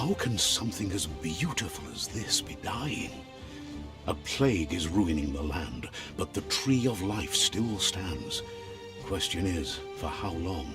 How can something as beautiful as this be dying? A plague is ruining the land, but the tree of life still stands. Question is, for how long?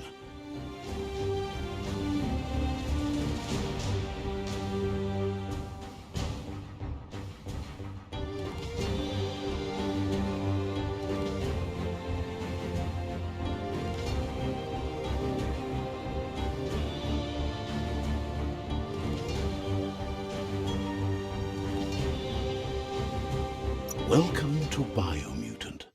Welcome to BIOMUTANT.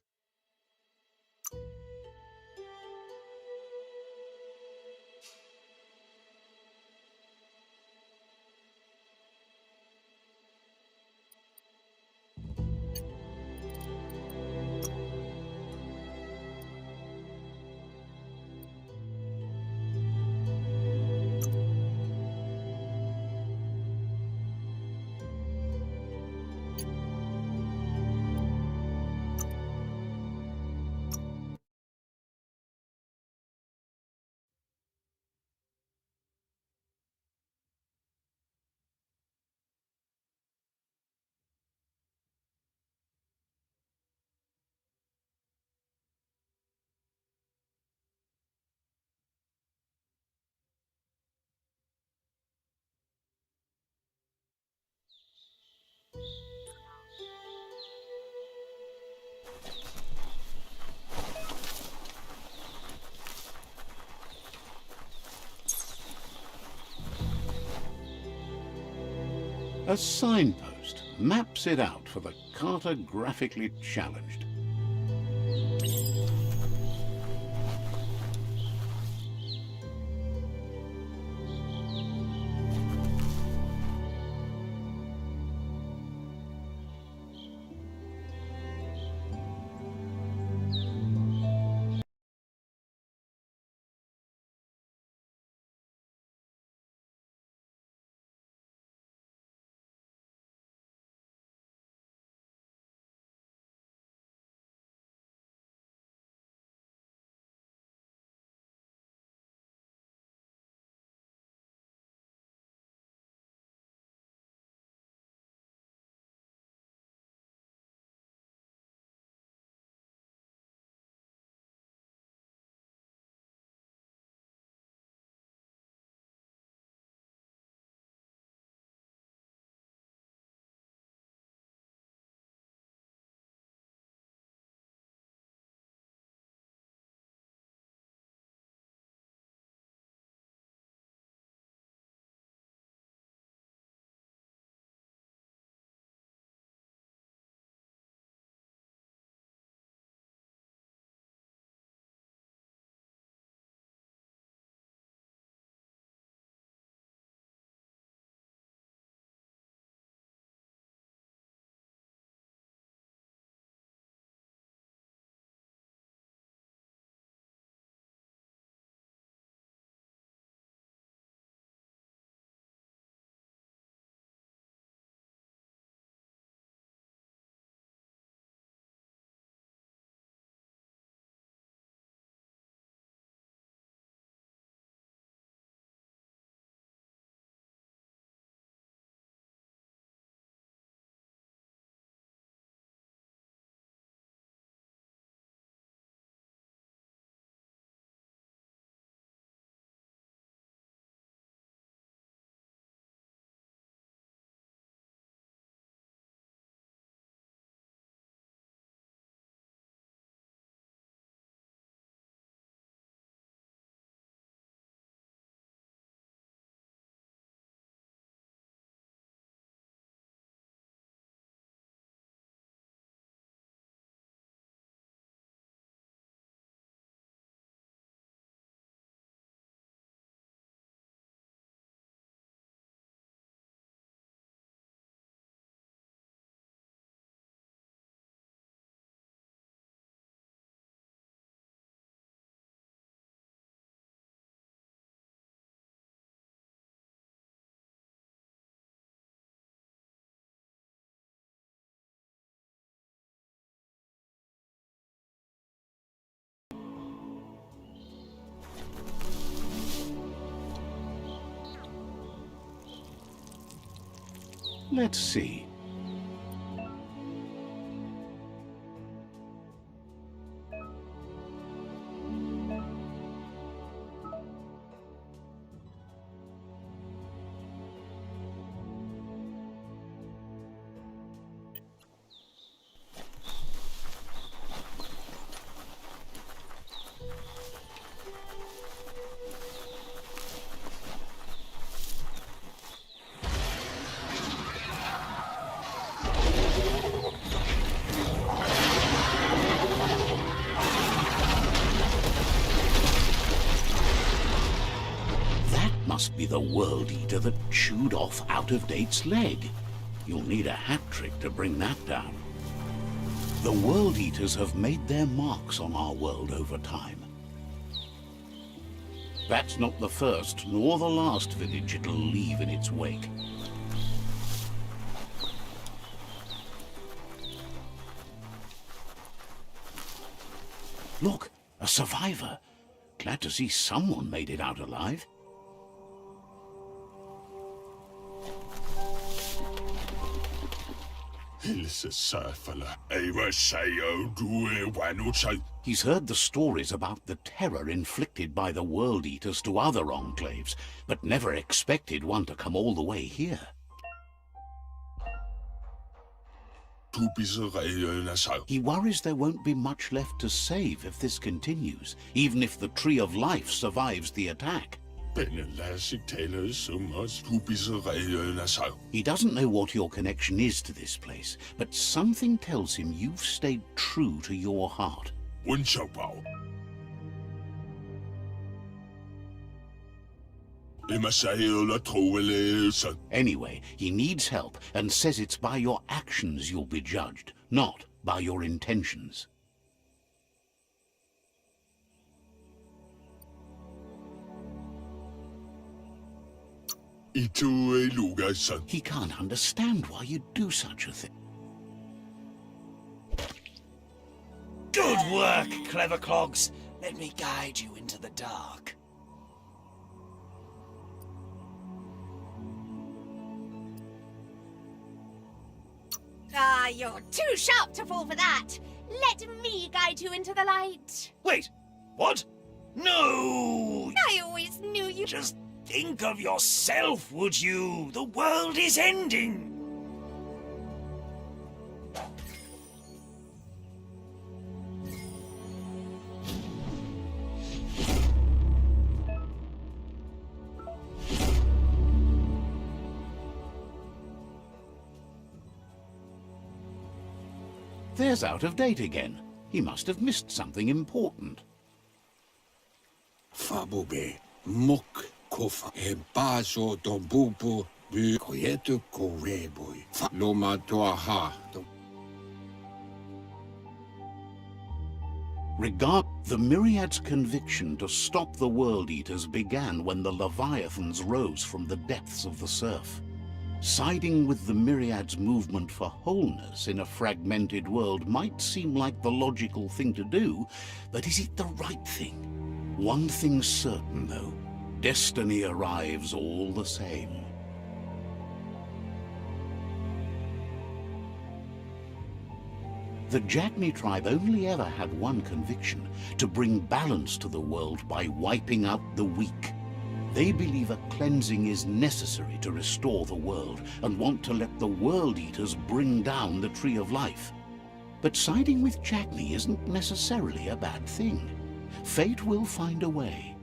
A signpost maps it out for the cartographically challenged. Let's see. Must be the World Eater that chewed off Out-of-Date's leg. You'll need a hat trick to bring that down. The World Eaters have made their marks on our world over time. That's not the first nor the last village it'll leave in its wake. Look, a survivor. Glad to see someone made it out alive. He's heard the stories about the terror inflicted by the World Eaters to other enclaves, but never expected one to come all the way here. He worries there won't be much left to save if this continues, even if the Tree of Life survives the attack. He doesn't know what your connection is to this place, but something tells him you've stayed true to your heart. Anyway, he needs help and says it's by your actions you'll be judged, not by your intentions. He can't understand why you'd do such a thing. Good work, clever clogs. Let me guide you into the dark. Ah, you're too sharp to fall for that. Let me guide you into the light. Wait, what? No! I always knew you... Just think of yourself, would you? The world is ending. There's Out-of-Date again. He must have missed something important. Fabube, muk, kofa, e baso dombubu, bu koyetu koreboy, loma toaha. The Myriad's conviction to stop the World Eaters began when the Leviathans rose from the depths of the surf. Siding with the Myriad's movement for wholeness in a fragmented world might seem like the logical thing to do, but is it the right thing? One thing's certain, though. Destiny arrives all the same. The Jagni tribe only ever had one conviction: to bring balance to the world by wiping out the weak. They believe a cleansing is necessary to restore the world and want to let the World Eaters bring down the Tree of Life. But siding with Jagni isn't necessarily a bad thing. Fate will find a way.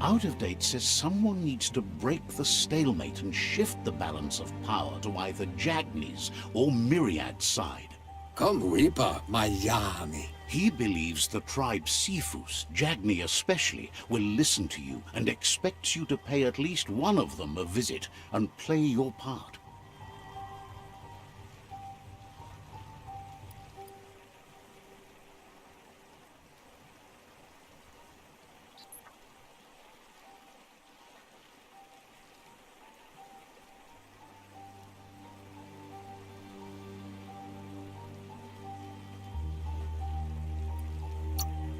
Out-of-Date says someone needs to break the stalemate and shift the balance of power to either Jagni's or Myriad's side. Come Reaper, Miami. He believes the tribe Sifus, Jagni especially, will listen to you and expects you to pay at least one of them a visit and play your part.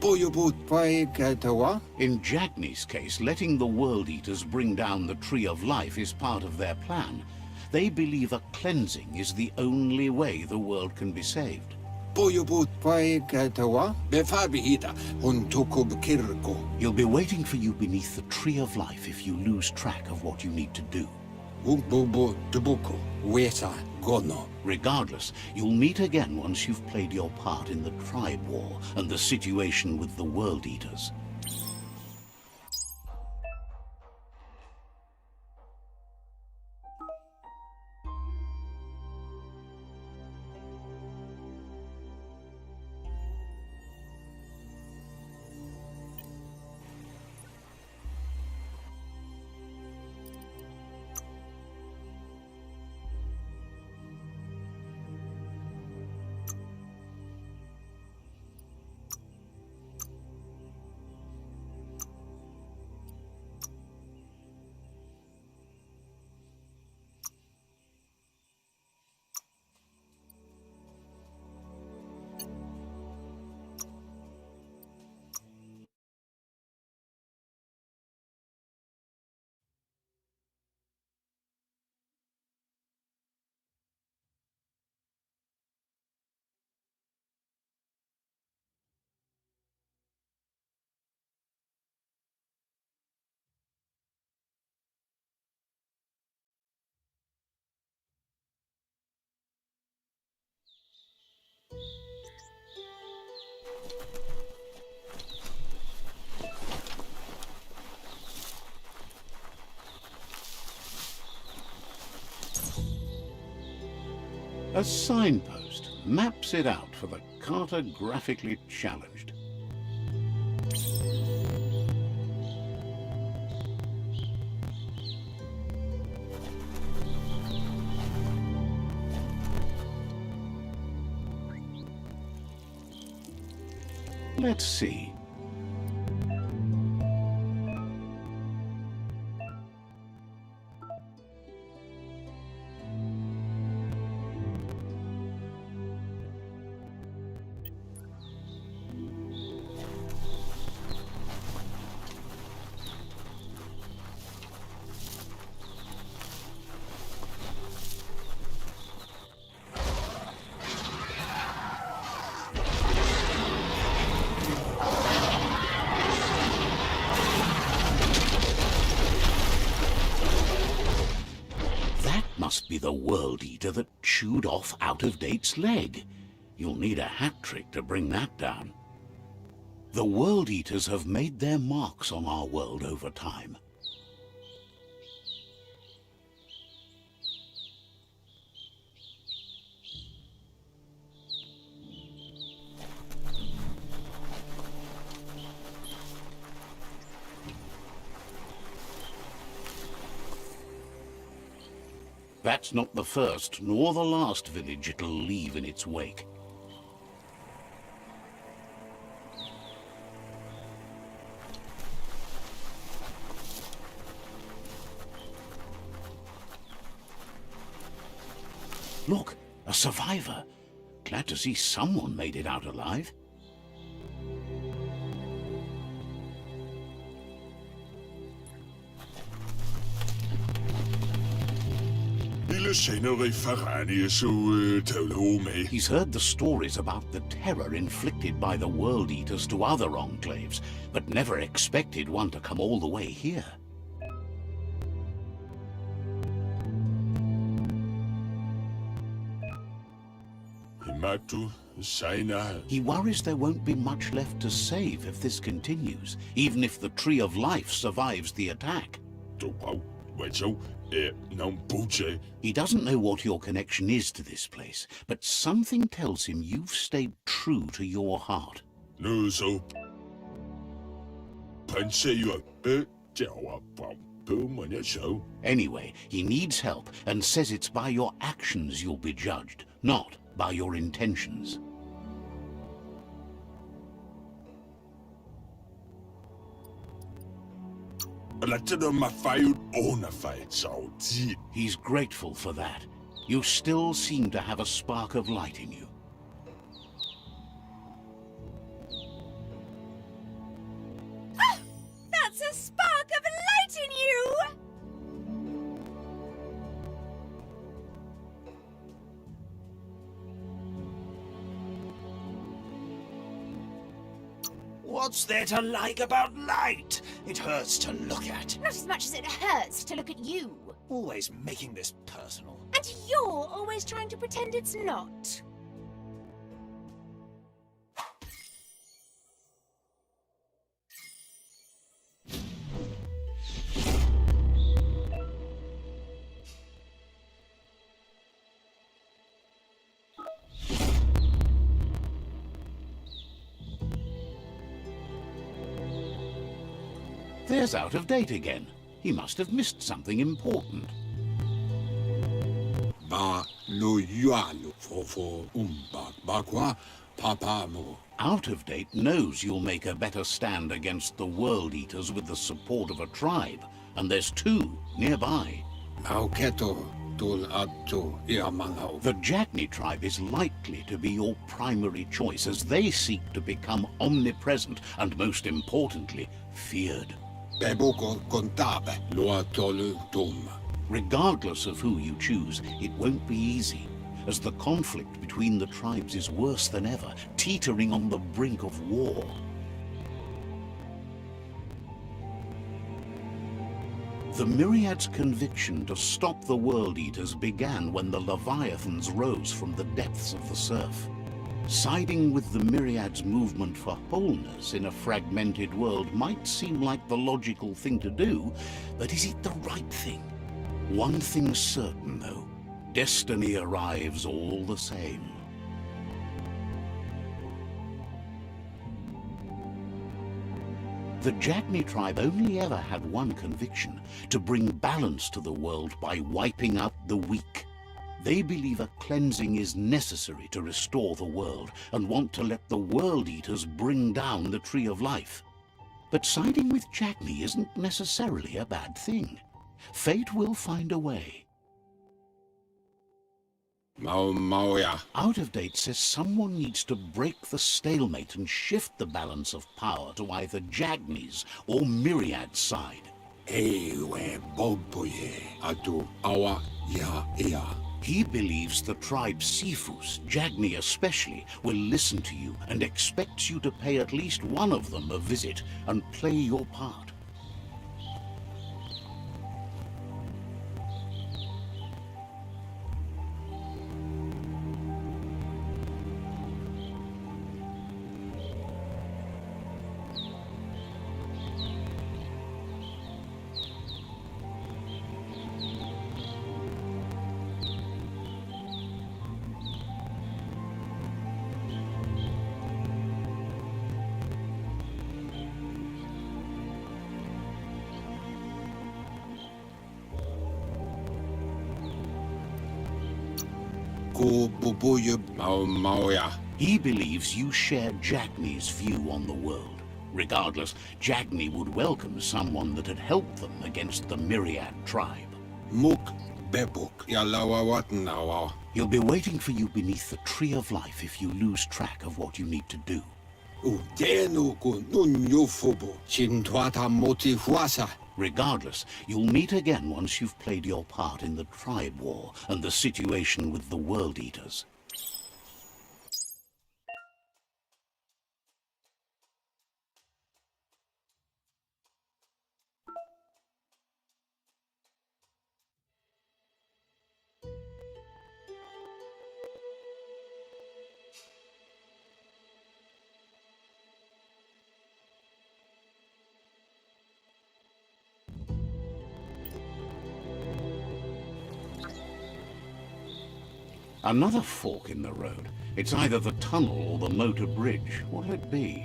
Boyobut vai katawa? In Jagni's case, letting the World Eaters bring down the Tree of Life is part of their plan. They believe a cleansing is the only way the world can be saved. Boyobut vai katawa? Befarbihita, Huntokub kirko. He'll be waiting for you beneath the Tree of Life if you lose track of what you need to do. Wumbubu dubuko, weta gono. Regardless, you'll meet again once you've played your part in the tribe war and the situation with the World Eaters. A signpost maps it out for the cartographically challenged. Let's see. Must be the World Eater that chewed off Out-of-Date's leg. You'll need a hat trick to bring that down. The World Eaters have made their marks on our world over time. That's not the first nor the last village it'll leave in its wake. Look, a survivor. Glad to see someone made it out alive. He's heard the stories about the terror inflicted by the World Eaters to other enclaves, but never expected one to come all the way here. He worries there won't be much left to save if this continues, even if the Tree of Life survives the attack. He doesn't know what your connection is to this place, but something tells him you've stayed true to your heart. Anyway, he needs help and says it's by your actions you'll be judged, not by your intentions. He's grateful for that. You still seem to have a spark of light in you. What's there to like about light? It hurts to look at. Not as much as it hurts to look at you. Always making this personal. And you're always trying to pretend it's not. There's Out of Date again. He must have missed something important. Ba lo yualu fofo bakwa papa mo. Out of Date knows you'll make a better stand against the World Eaters with the support of a tribe, and there's 2 nearby. Mauketo tul atto iamangao. The Jagni tribe is likely to be your primary choice as they seek to become omnipresent and, most importantly, feared. Beboko contabe lo tolu tum. Regardless of who you choose, it won't be easy, as the conflict between the tribes is worse than ever, teetering on the brink of war. The Myriad's conviction to stop the World Eaters began when the Leviathans rose from the depths of the surf. Siding with the Myriad's movement for wholeness in a fragmented world might seem like the logical thing to do, but is it the right thing? One thing's certain, though. Destiny arrives all the same. The Jagni tribe only ever had one conviction: to bring balance to the world by wiping out the weak. They believe a cleansing is necessary to restore the world and want to let the World Eaters bring down the Tree of Life. But siding with Jagni isn't necessarily a bad thing. Fate will find a way. Mauya. Out of Date says someone needs to break the stalemate and shift the balance of power to either Jagni's or Myriad's side. Ewe boboye atu awa ya ea. He believes the tribe Sifus, Jagni especially, will listen to you and expects you to pay at least one of them a visit and play your part. Mauya. He believes you share Jagni's view on the world. Regardless, Jagni would welcome someone that had helped them against the Myriad tribe. Muk bebuk yalawa watnawa. He'll be waiting for you beneath the Tree of Life if you lose track of what you need to do. Udenu ku nunyofubo. Chintwata moti huasa. Regardless, you'll meet again once you've played your part in the tribe war and the situation with the World Eaters. Another fork in the road. It's either the tunnel or the motor bridge. What'll it be?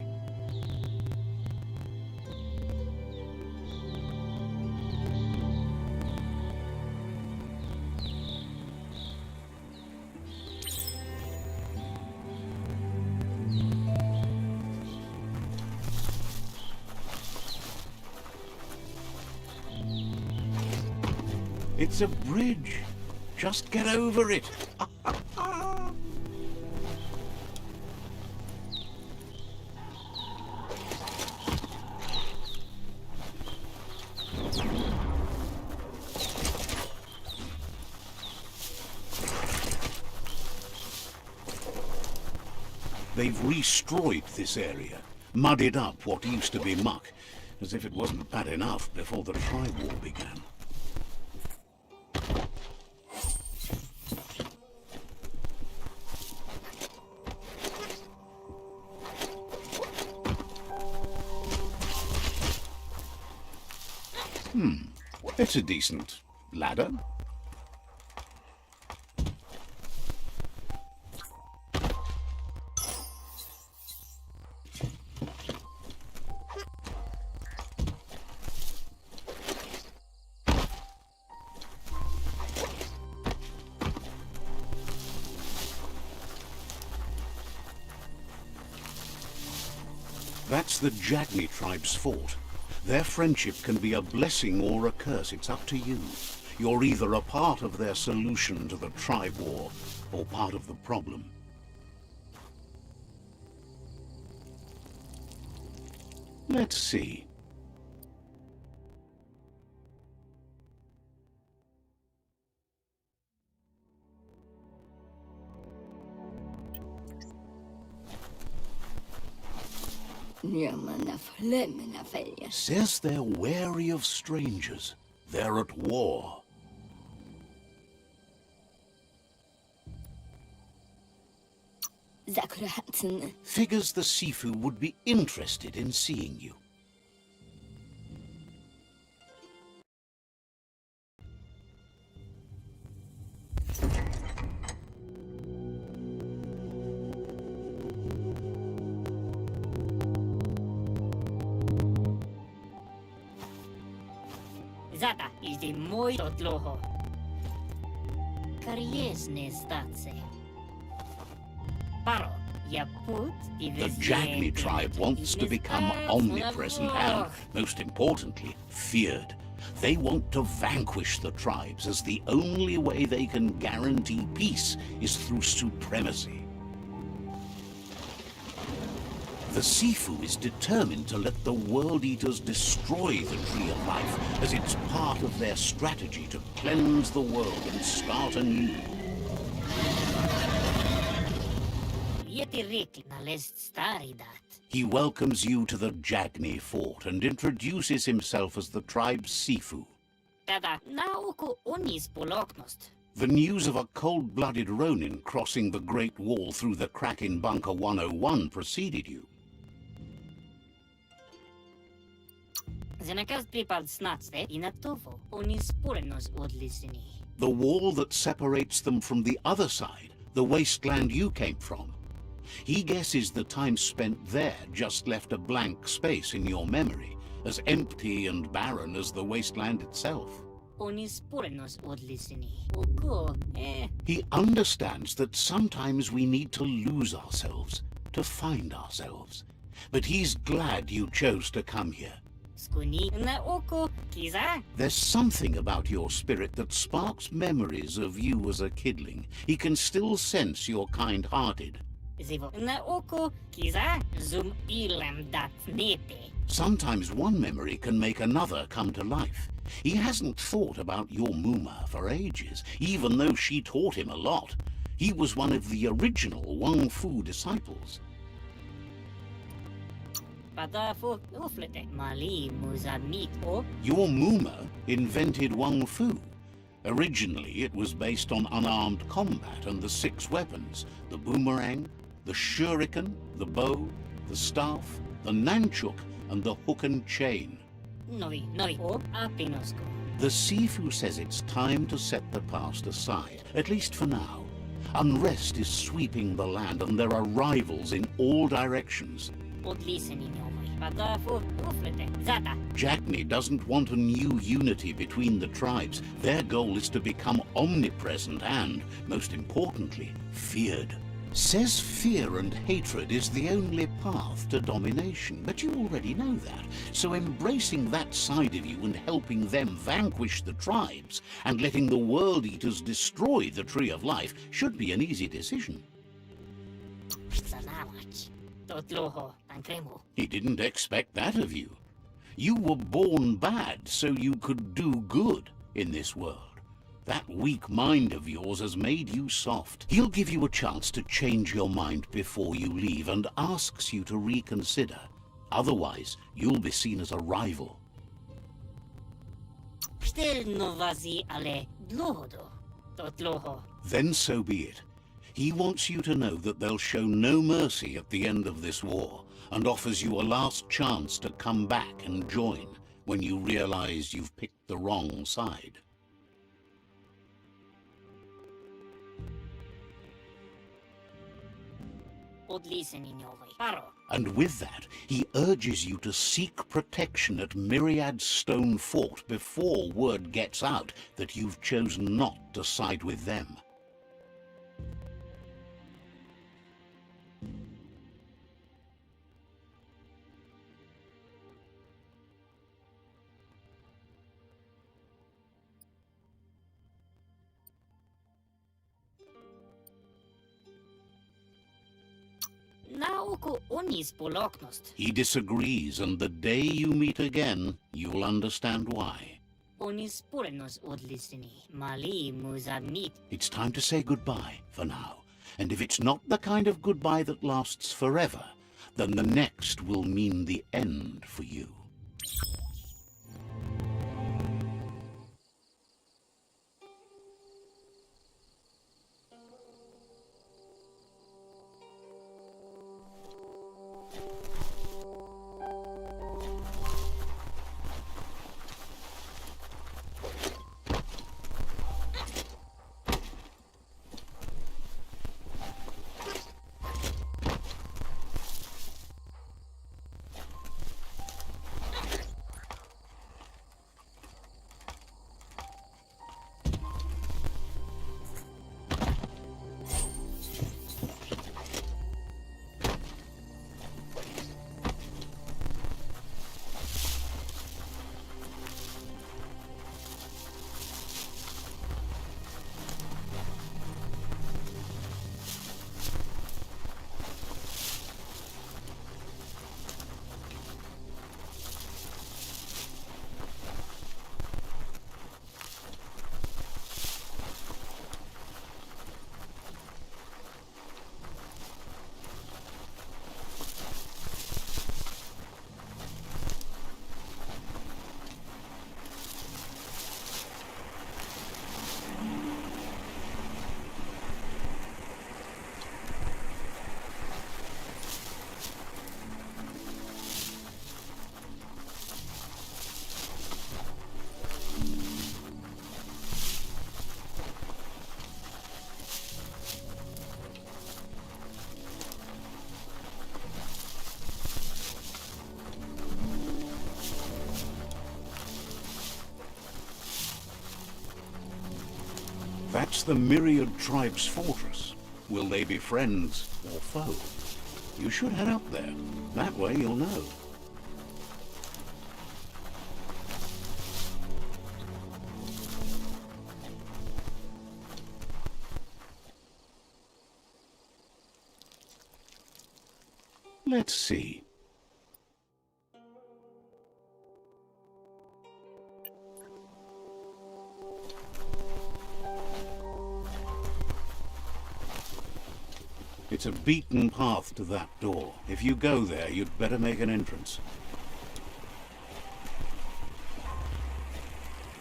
It's a bridge. Just get over it. They've destroyed this area. muddied up what used to be muck, as if it wasn't bad enough before the tribe war began. It's a decent ladder. That's the Jagni tribe's fort. Their friendship can be a blessing or a curse. It's up to you. You're either a part of their solution to the tribe war, or part of the problem. Let's see. Says they're wary of strangers. They're at war. Figures the Sifu would be interested in seeing you. Zata is the moi totloho. Kariesne statse. Paro, ya put The Jagni tribe wants to become omnipresent and, most importantly, feared. They want to vanquish the tribes, as the only way they can guarantee peace is through supremacy. The Sifu is determined to let the World Eaters destroy the Tree of Life, as it's part of their strategy to cleanse the world and start anew. He welcomes you to the Jagni fort and introduces himself as the tribe's Sifu. The news of a cold-blooded Ronin crossing the Great Wall through the crack in Bunker 101 preceded you. The wall that separates them from the other side, the wasteland you came from. He guesses the time spent there just left a blank space in your memory, as empty and barren as the wasteland itself. He understands that sometimes we need to lose ourselves to find ourselves. But he's glad you chose to come here. There's something about your spirit that sparks memories of you as a kidling. He can still sense you're kind-hearted. Sometimes one memory can make another come to life. He hasn't thought about your Mooma for ages, even though she taught him a lot. He was one of the original Wung-Fu disciples. Your Mooma invented Wung-Fu. Originally, it was based on unarmed combat and the 6 weapons: the boomerang, the shuriken, the bow, the staff, the nunchuk, and the hook and chain. The Sifu says it's time to set the past aside, at least for now. Unrest is sweeping the land and there are rivals in all directions. Jagni doesn't want a new unity between the tribes. Their goal is to become omnipresent and, most importantly, feared. Says fear and hatred is the only path to domination, but you already know that. So embracing that side of you and helping them vanquish the tribes and letting the World Eaters destroy the Tree of Life should be an easy decision. He didn't expect that of you. You were born bad so you could do good in this world. That weak mind of yours has made you soft. He'll give you a chance to change your mind before you leave and asks you to reconsider. Otherwise, you'll be seen as a rival. Still no vazi ale dloho do. To dloho. Then so be it. He wants you to know that they'll show no mercy at the end of this war, and offers you a last chance to come back and join when you realize you've picked the wrong side. And with that, he urges you to seek protection at Myriad's stone fort before word gets out that you've chosen not to side with them. He disagrees, and the day you meet again, you'll understand why. It's time to say goodbye for now, and if it's not the kind of goodbye that lasts forever, then the next will mean the end for you. That's the Myriad tribe's fortress. Will they be friends or foe? You should head up there. That way you'll know. Let's see. It's a beaten path to that door. If you go there, you'd better make an entrance.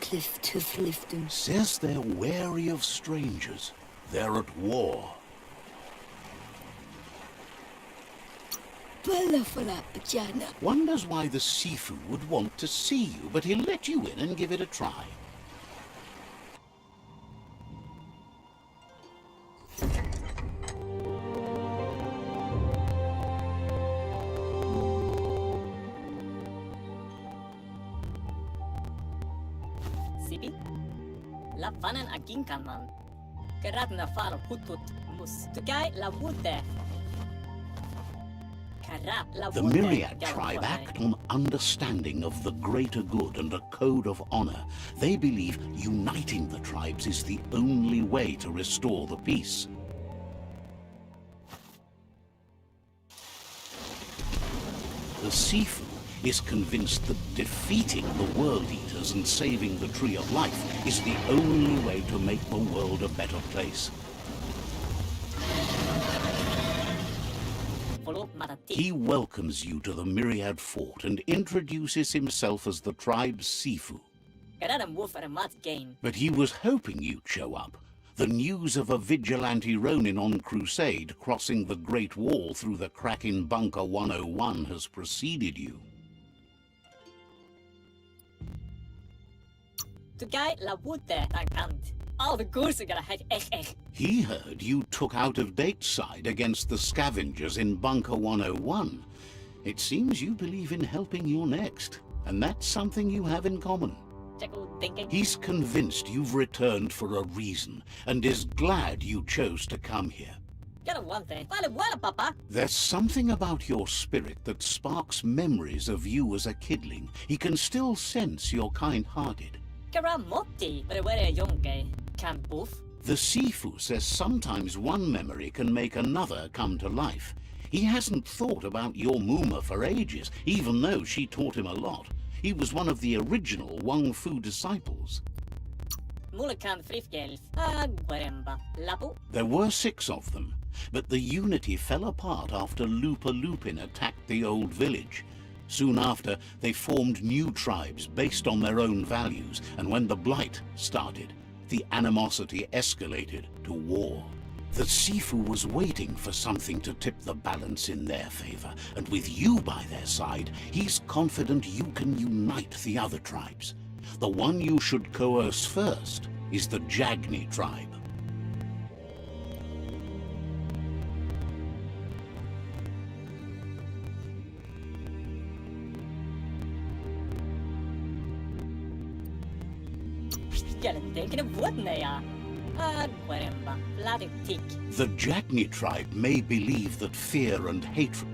Cliff to Flifton. Says they're wary of strangers. They're at war. Wonders why the Sifu would want to see you, but he'll let you in and give it a try. Sipi? Lavanan aginkanman. Karadna far hutut mus. Tukai la wute. The Myriad tribe act on understanding of the greater good and a code of honor. They believe uniting the tribes is the only way to restore the peace. The Sifu is convinced that defeating the World Eaters and saving the Tree of Life is the only way to make the world a better place. follow Matati. He welcomes you to the Myriad Fort and introduces himself as the tribe's Sifu. Karadam wolf and a mat gain. But he was hoping you'd show up. The news of a vigilante Ronin on crusade crossing the Great Wall through the crack in Bunker 101 has preceded you. To guy la wood there, and all the goose are gonna have He heard you took out-of-date side against the scavengers in Bunker 101. It seems you believe in helping your next, and that's something you have in common. thinking. He's convinced you've returned for a reason, and is glad you chose to come here. Get a one thing. Wala, Papa. There's something about your spirit that sparks memories of you as a kidling. He can still sense you're kind-hearted. Karamotti, but where a young guy can boof. The Sifu says sometimes one memory can make another come to life. He hasn't thought about your Mooma for ages, even though she taught him a lot. He was one of the original Wung-Fu disciples. Mulakan frifgels. Guaremba. Lapu. There were 6 of them, but the unity fell apart after Lupa-Lupin attacked the old village. Soon after, they formed new tribes based on their own values, and when the Blight started, the animosity escalated to war. The Sifu was waiting for something to tip the balance in their favor, and with you by their side, he's confident you can unite the other tribes. The one you should coerce first is the Jagni tribe. The Jagni tribe may believe that fear and hatred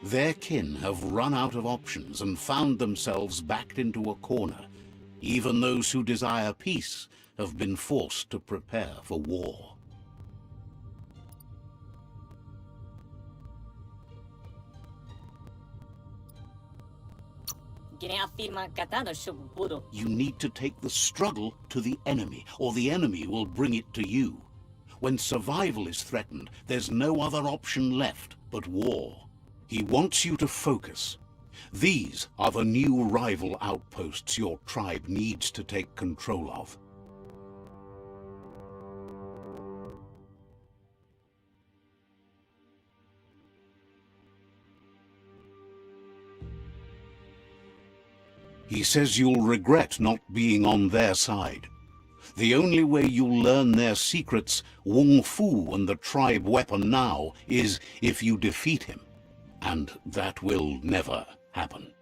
their kin have run out of options and found themselves backed into a corner. Even those who desire peace have been forced to prepare for war. You need to take the struggle to the enemy, or the enemy will bring it to you. When survival is threatened, there's no other option left but war. He wants you to focus. These are the new rival outposts your tribe needs to take control of. He says you'll regret not being on their side. The only way you'll learn their secrets, Wung-Fu and the tribe weapon now, is if you defeat him. And that will never happen.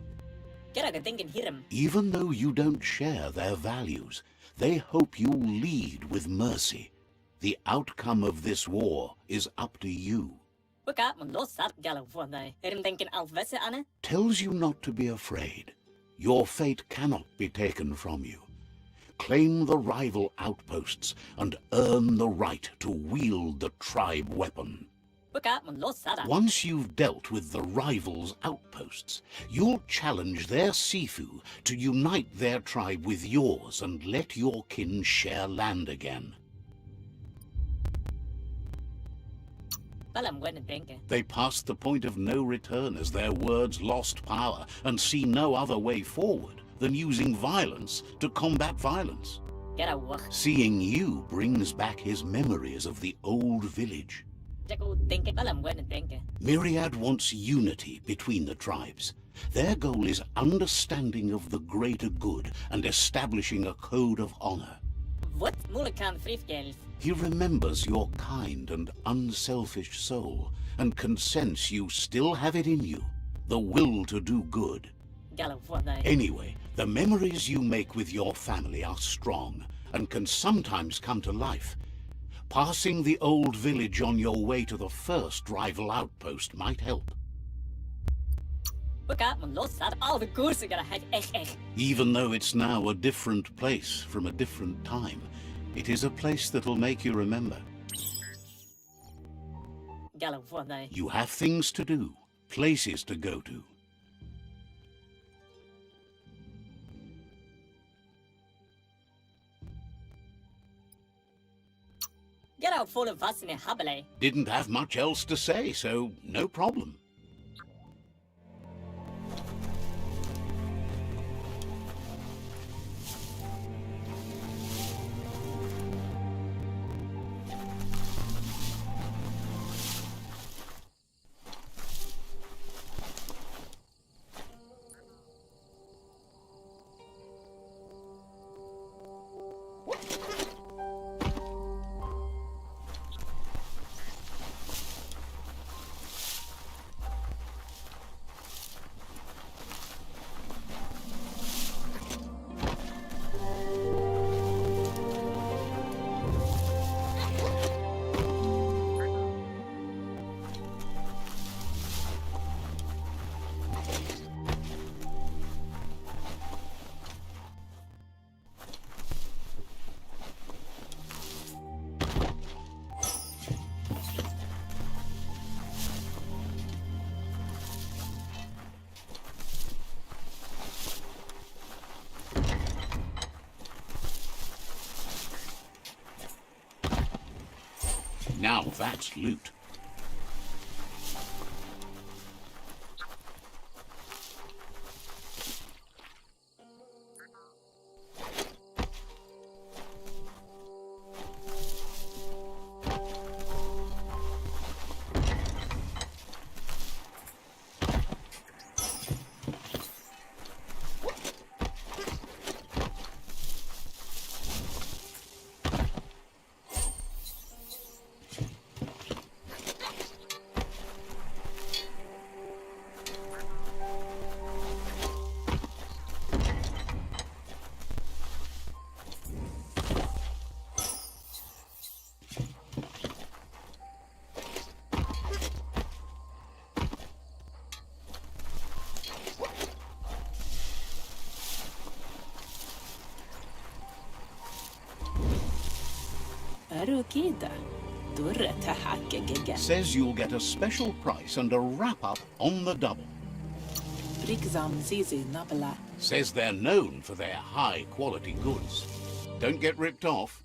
Even though you don't share their values, they hope you'll lead with mercy. The outcome of this war is up to you. Tells you not to be afraid. Your fate cannot be taken from you. Claim the rival outposts and earn the right to wield the tribe weapon. Once you've dealt with the rival's outposts, you'll challenge their Sifu to unite their tribe with yours and let your kin share land again. They passed the point of no return as their words lost power and see no other way forward than using violence to combat violence. Seeing you brings back his memories of the old village. Myriad wants unity between the tribes. Their goal is understanding of the greater good and establishing a code of honor. He remembers your kind and unselfish soul and can sense you still have it in you, the will to do good. Anyway, the memories you make with your family are strong and can sometimes come to life. Passing the old village on your way to the first rival outpost might help. Even though it's now a different place from a different time, it is a place that'll make you remember. You have things to do, places to go to. How full of us in a habile. Didn't have much else to say, so no problem. Now that's loot. Says you'll get a special price and a wrap-up on the double. Says they're known for their high-quality goods. Don't get ripped off.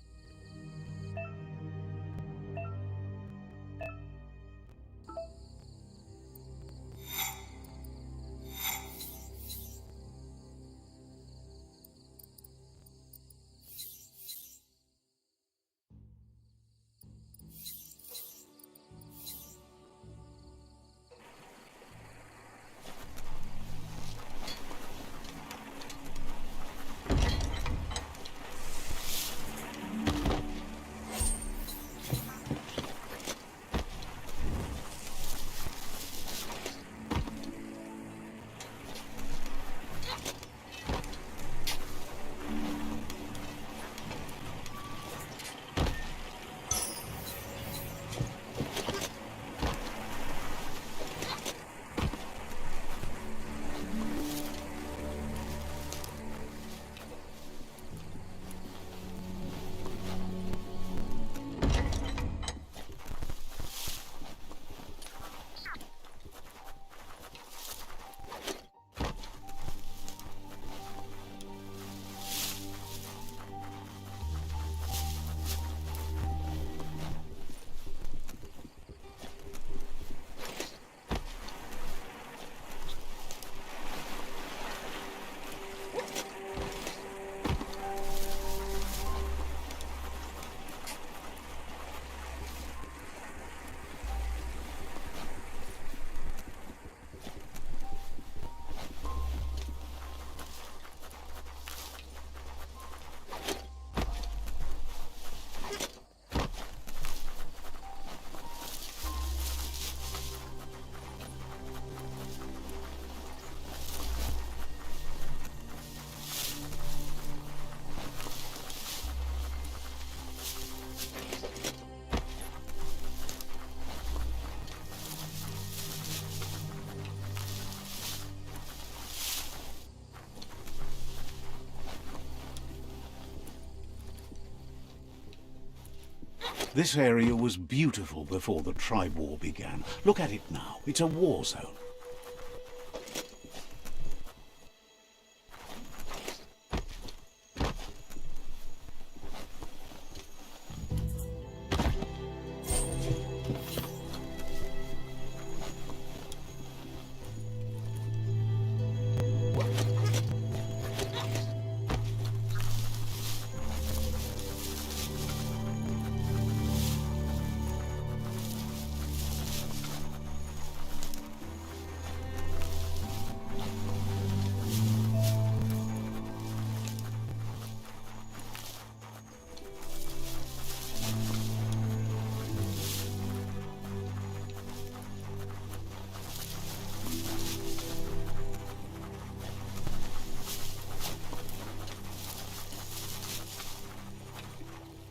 This area was beautiful before the tribe war began. Look at it now. It's a war zone.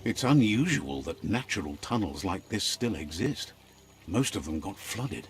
It's unusual that natural tunnels like this still exist. Most of them got flooded.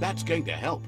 That's going to help.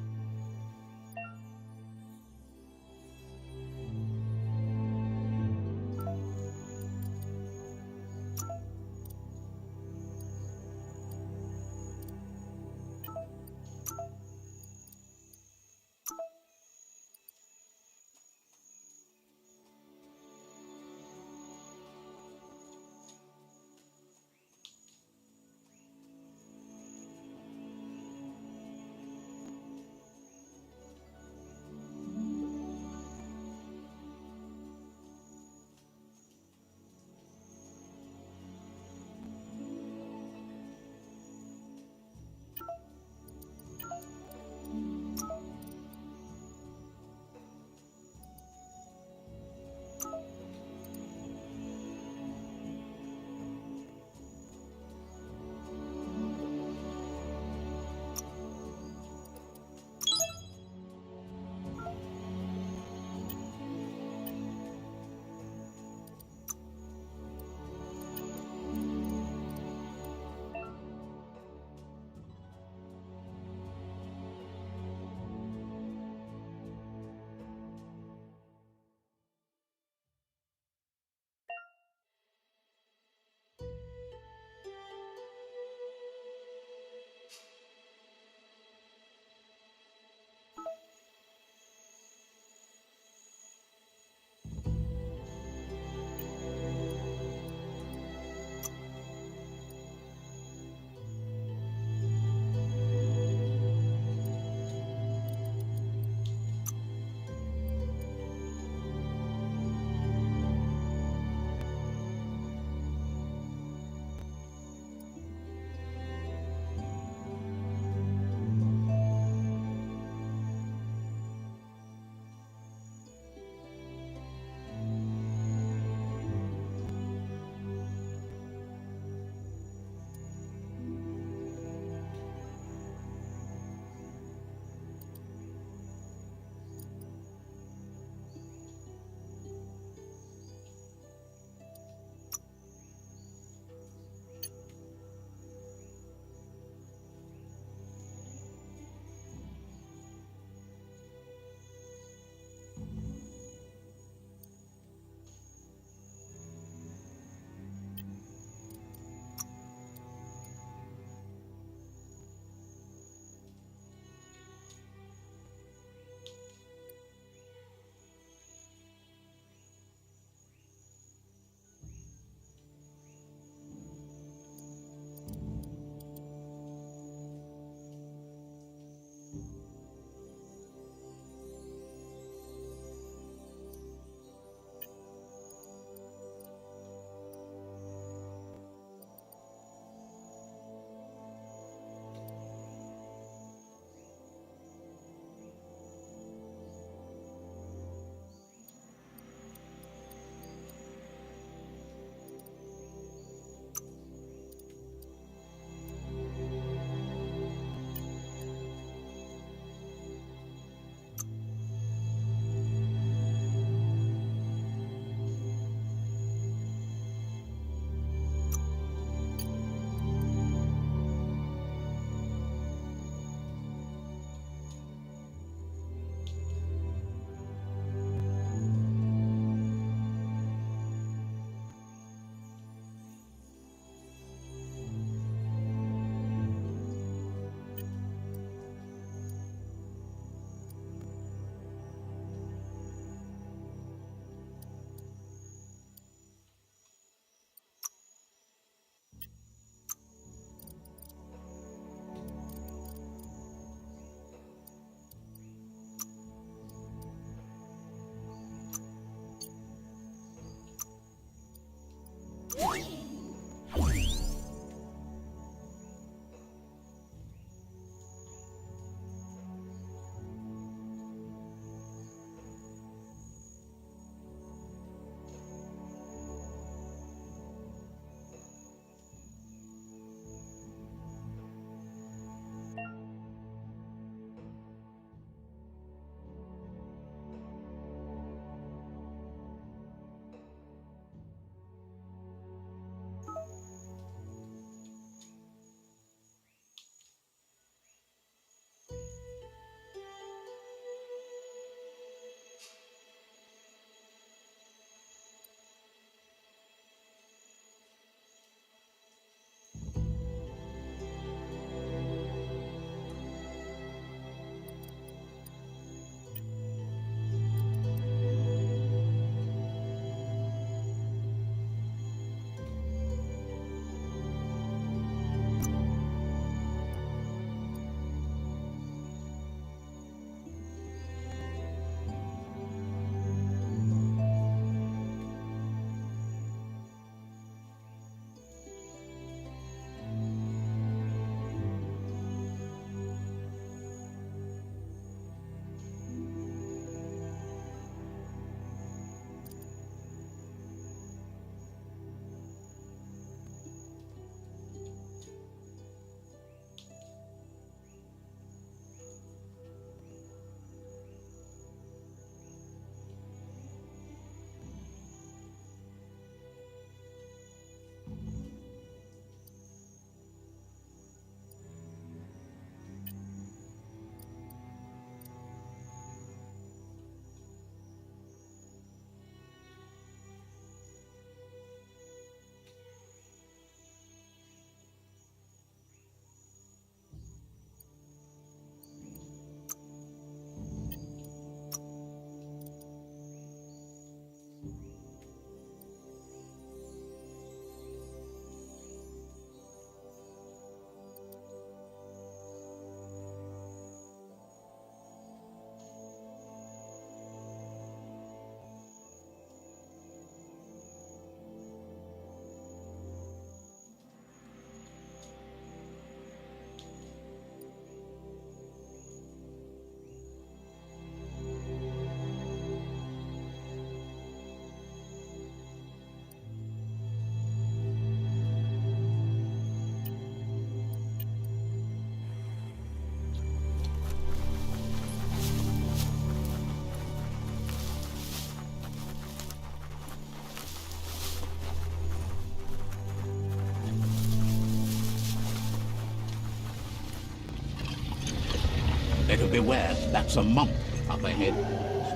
Better beware, that's a Mump up ahead.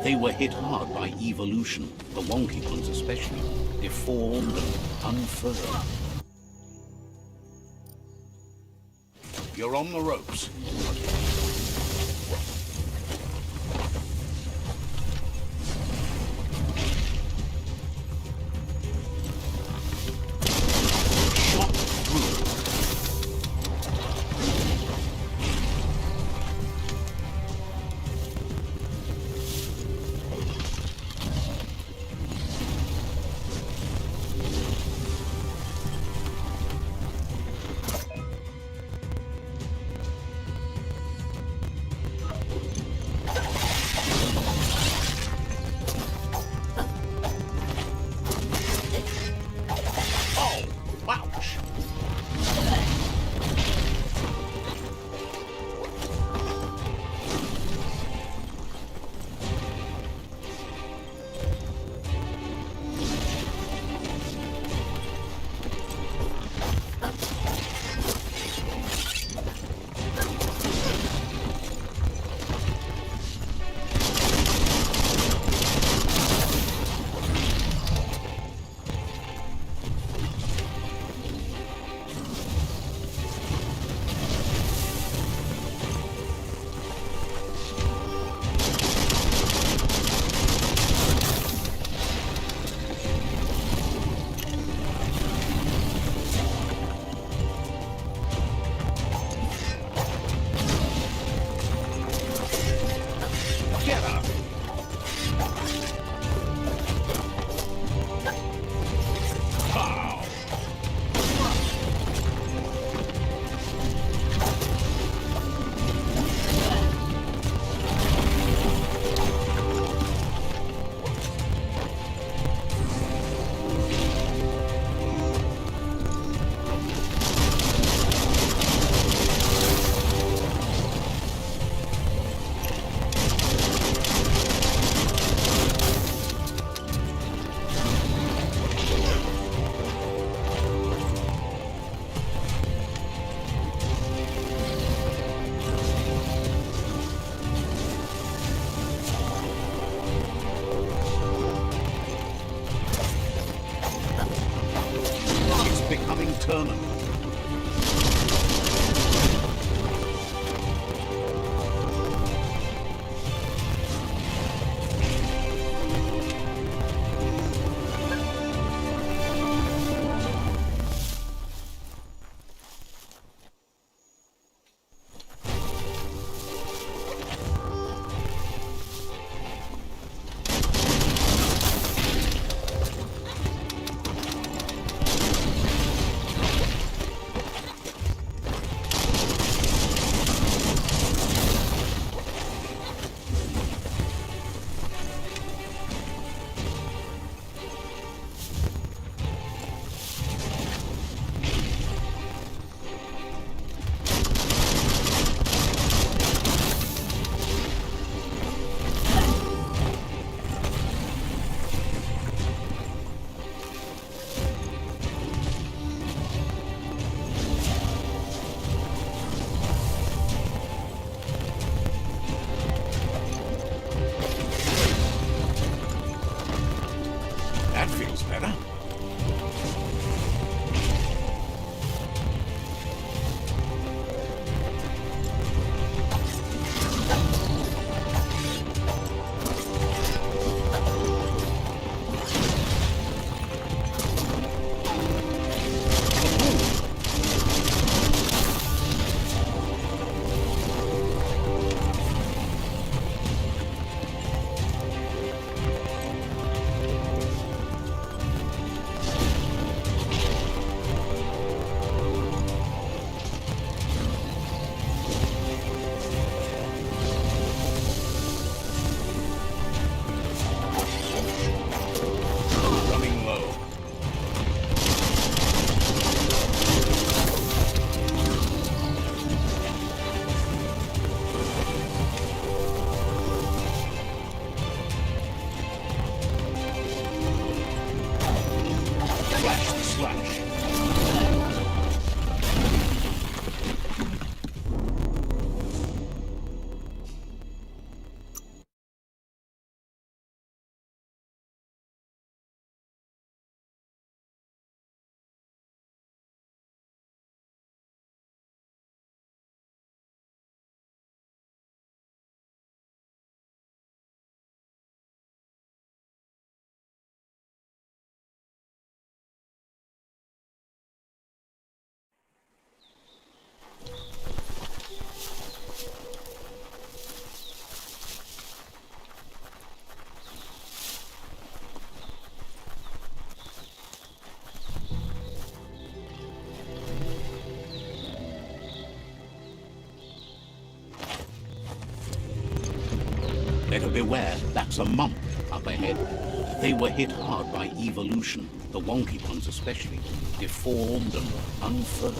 They were hit hard by evolution, the wonky ones especially, deformed and unfurled. You're on the ropes. Shot through. vermin. That feels better. Running low. Flash the slash. Better beware, that's a Mump up ahead. They were hit hard by evolution, the wonky ones especially, deformed and unfurred.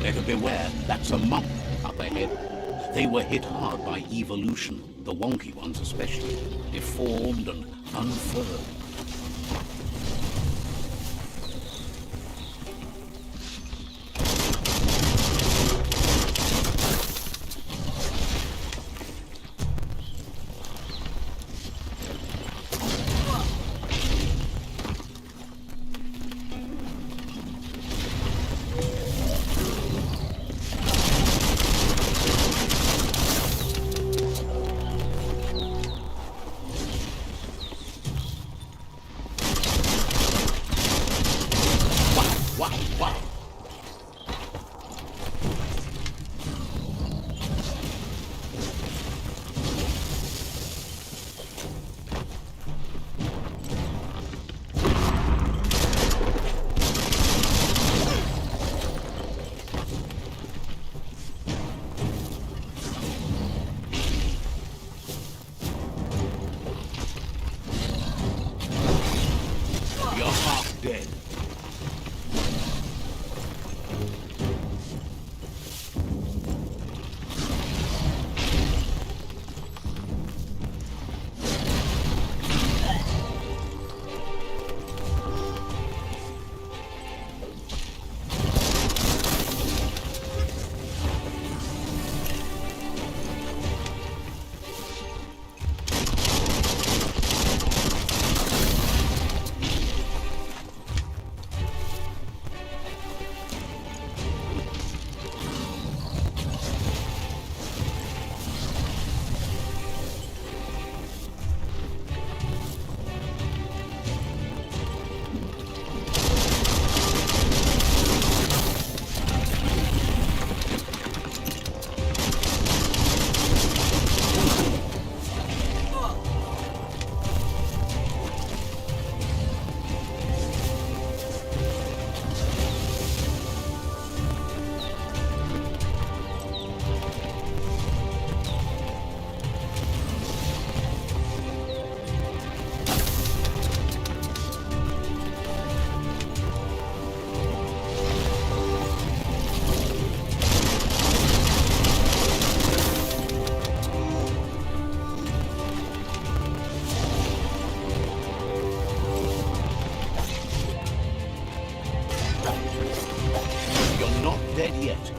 Better beware, that's a Mump up ahead. They were hit hard by evolution, the wonky ones especially, deformed and unfurled. Wow. You're half dead. You're not dead yet.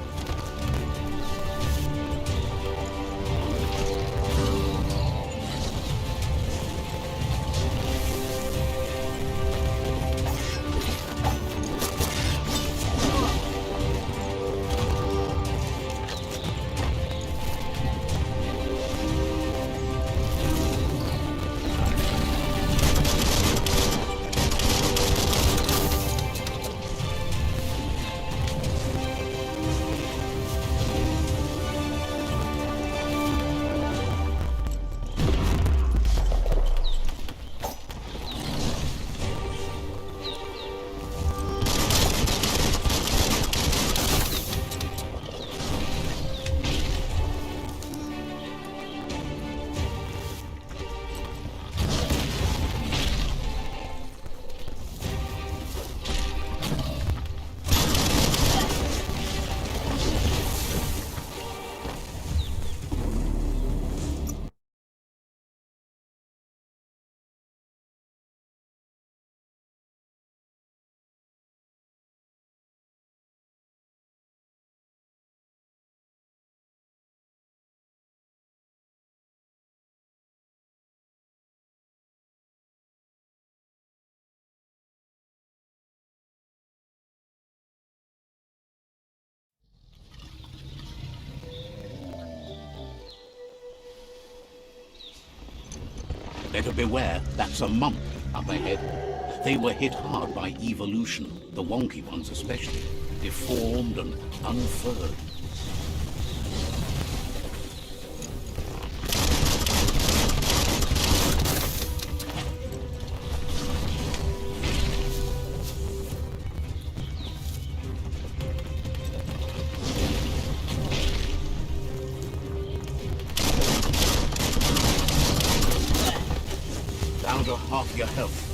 Better beware, that's a Mump up ahead. They were hit hard by evolution, the wonky ones especially, deformed and unfurled. Down to half your health.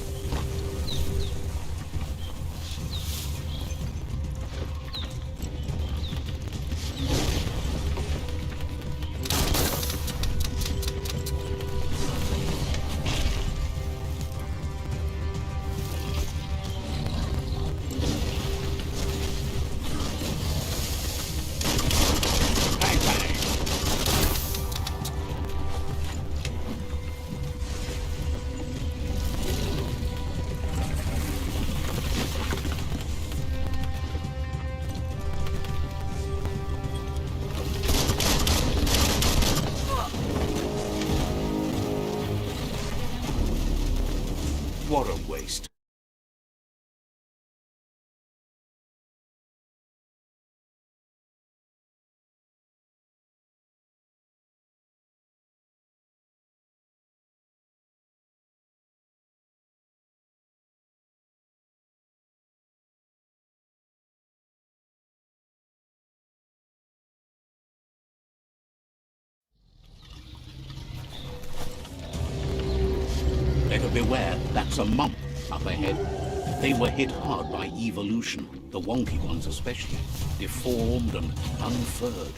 That's a Mump up ahead. They were hit hard by evolution, the wonky ones especially, deformed and unfurred.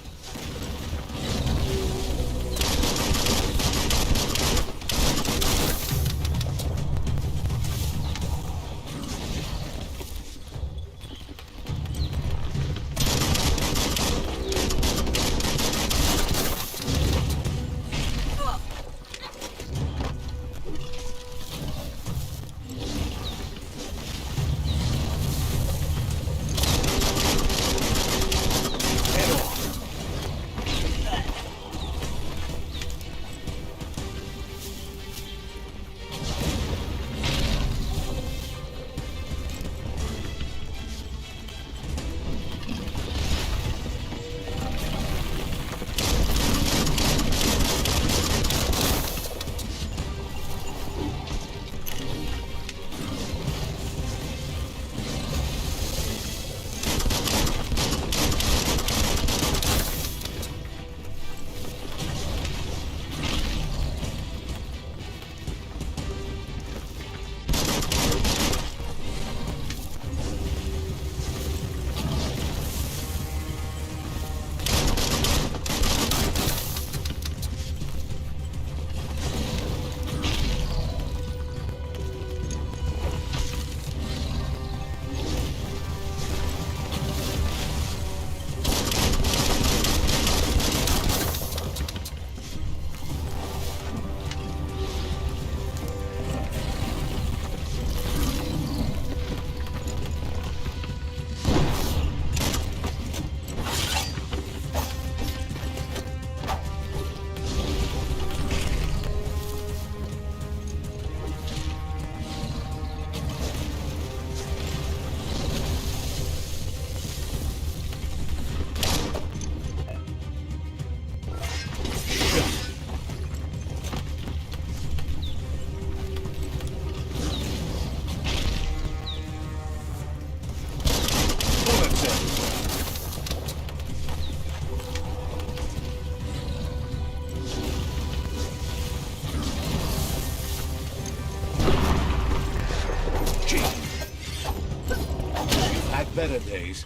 Better days.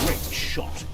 Great shot.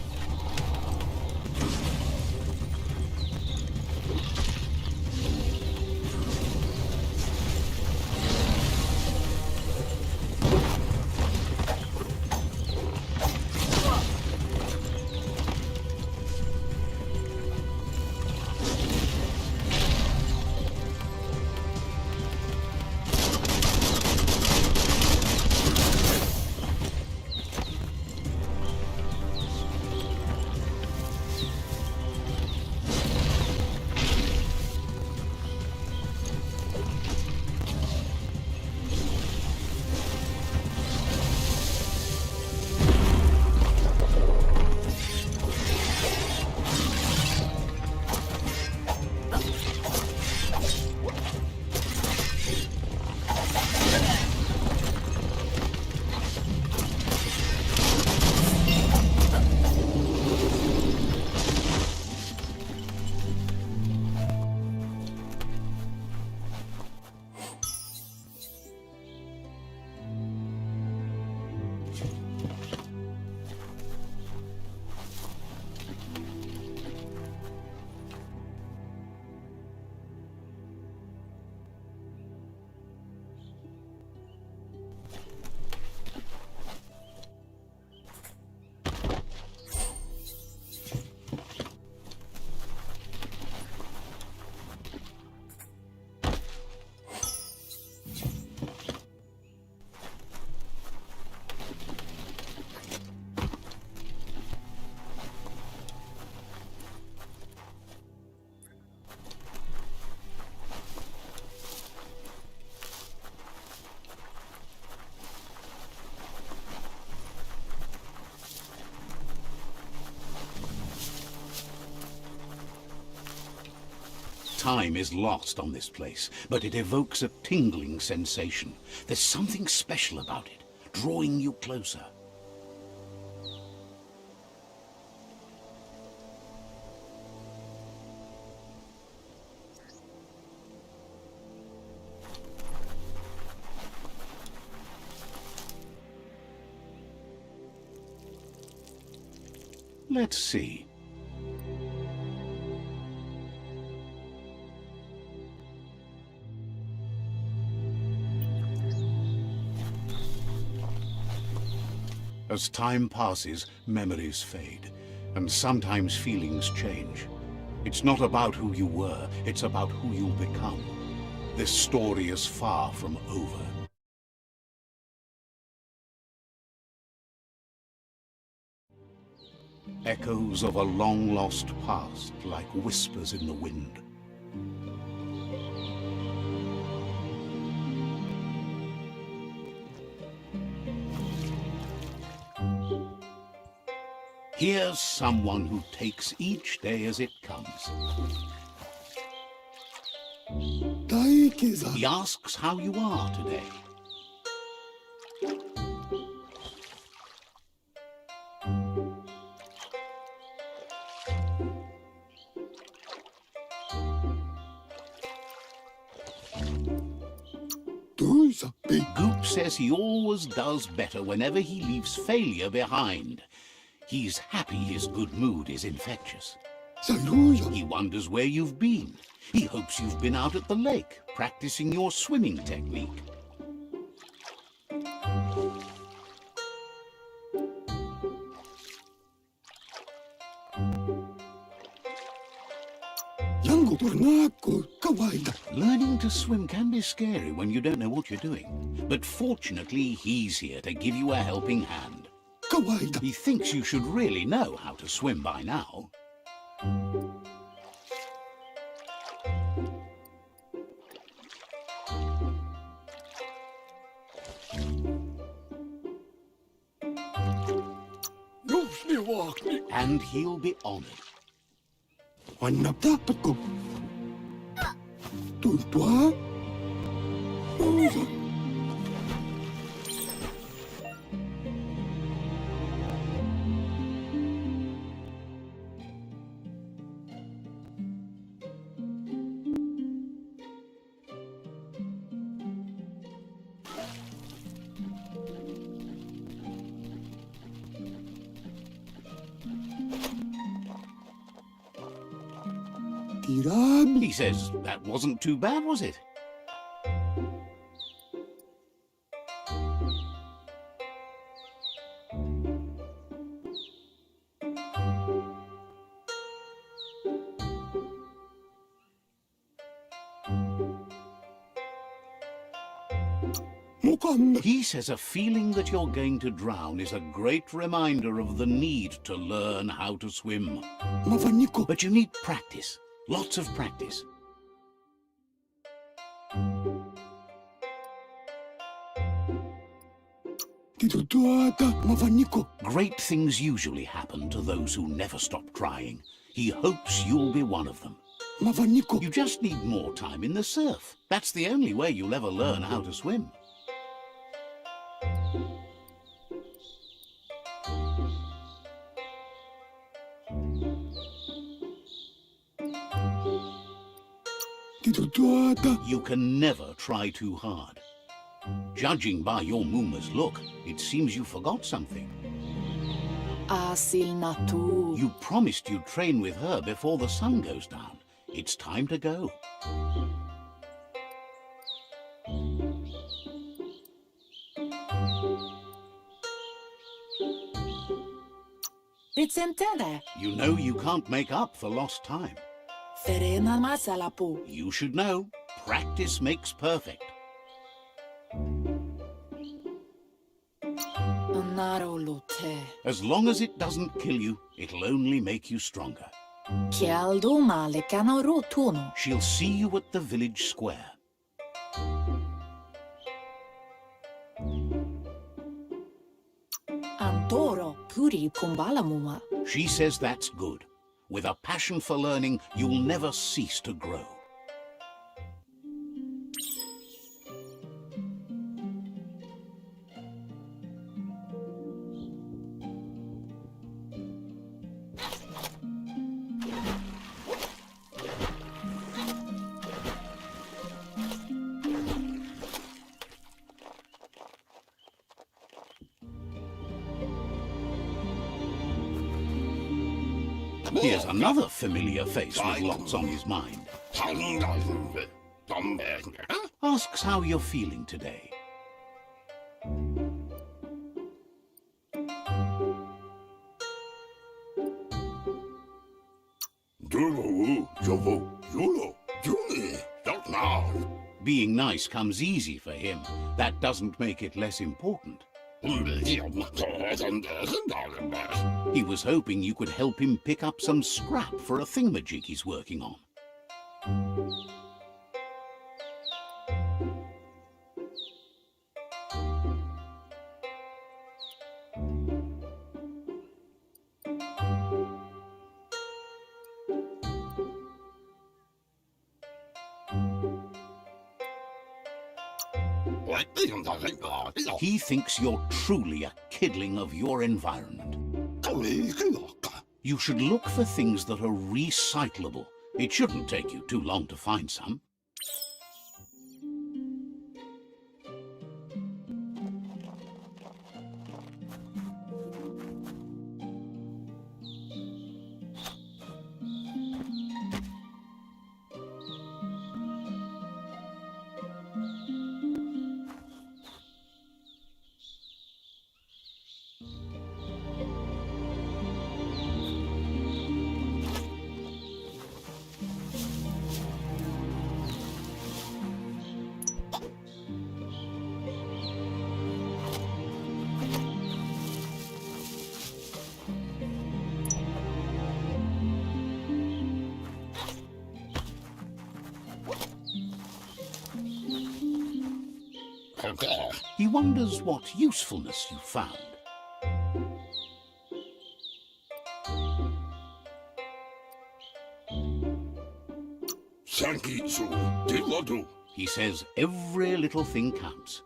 time is lost on this place, but it evokes a tingling sensation. There's something special about it, drawing you closer. Let's see. As time passes, memories fade, and sometimes feelings change. It's not about who you were, it's about who you'll become. This story is far from over. Echoes of a long-lost past, like whispers in the wind. Here's someone who takes each day as it comes. He asks how you are today. Goop says he always does better whenever he leaves failure behind. He's happy his good mood is infectious. He wonders where you've been. He hopes you've been out at the lake, practicing your swimming technique. Learning to swim can be scary when you don't know what you're doing. But fortunately, he's here to give you a helping hand. He thinks you should really know how to swim by now. And he'll be honored. He says that wasn't too bad, was it? He says a feeling that you're going to drown is a great reminder of the need to learn how to swim. But you need practice. Lots of practice. Great things usually happen to those who never stop trying. He hopes you'll be one of them. You just need more time in the surf. That's the only way you'll ever learn how to swim. You can never try too hard. Judging by your Mooma's look, it seems you forgot something. You promised you'd train with her before the sun goes down. It's time to go. You know you can't make up for lost time. You should know, practice makes perfect. As long as it doesn't kill you, it'll only make you stronger. She'll see you at the village square. She says that's good. With a passion for learning, you'll never cease to grow. Here's another familiar face with lots on his mind. Asks how you're feeling today. Being nice comes easy for him. That doesn't make it less important. He was hoping you could help him pick up some scrap for a thingamajig he's working on. He thinks you're truly a kidling of your environment. You should look for things that are recyclable. It shouldn't take you too long to find some. He wonders what usefulness you found. He says every little thing counts.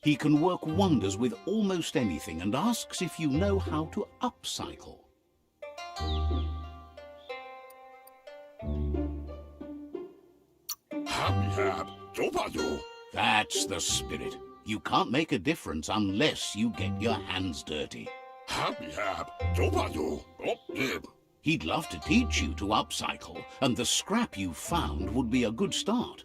He can work wonders with almost anything and asks if you know how to upcycle. That's the spirit. You can't make a difference unless you get your hands dirty. He'd love to teach you to upcycle, and the scrap you found would be a good start.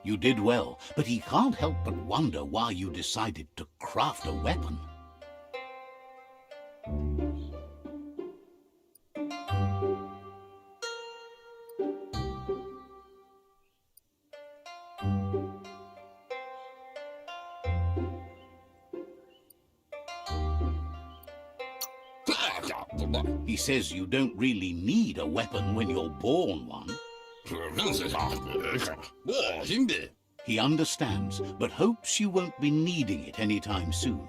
You did well, but he can't help but wonder why you decided to craft a weapon. He says you don't really need a weapon when you're born one. He understands, but hopes you won't be needing it anytime soon.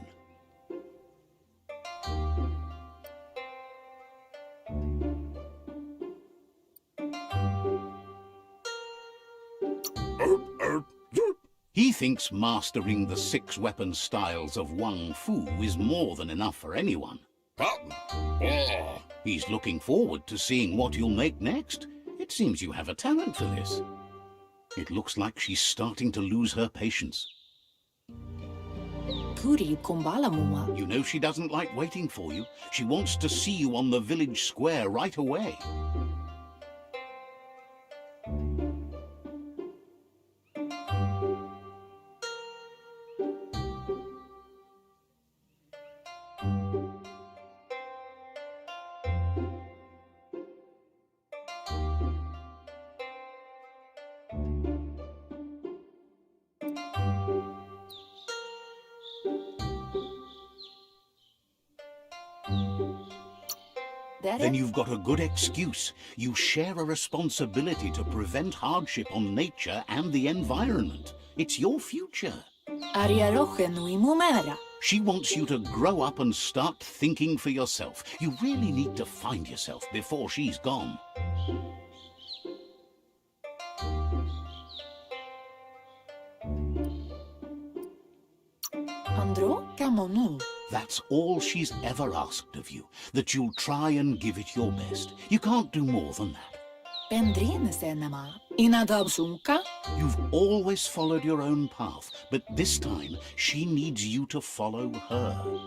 He thinks mastering the 6 weapon styles of Wung-Fu is more than enough for anyone. He's looking forward to seeing what you'll make next. It seems you have a talent for this. It looks like she's starting to lose her patience. Puri kumbala muma. You know she doesn't like waiting for you. She wants to see you on the village square right away. Then you've got a good excuse. You share a responsibility to prevent hardship on nature and the environment. It's your future. She wants you to grow up and start thinking for yourself. You really need to find yourself before she's gone. Andro kamonu. That's all she's ever asked of you, that you'll try and give it your best. You can't do more than that. You've always followed your own path, but this time she needs you to follow her.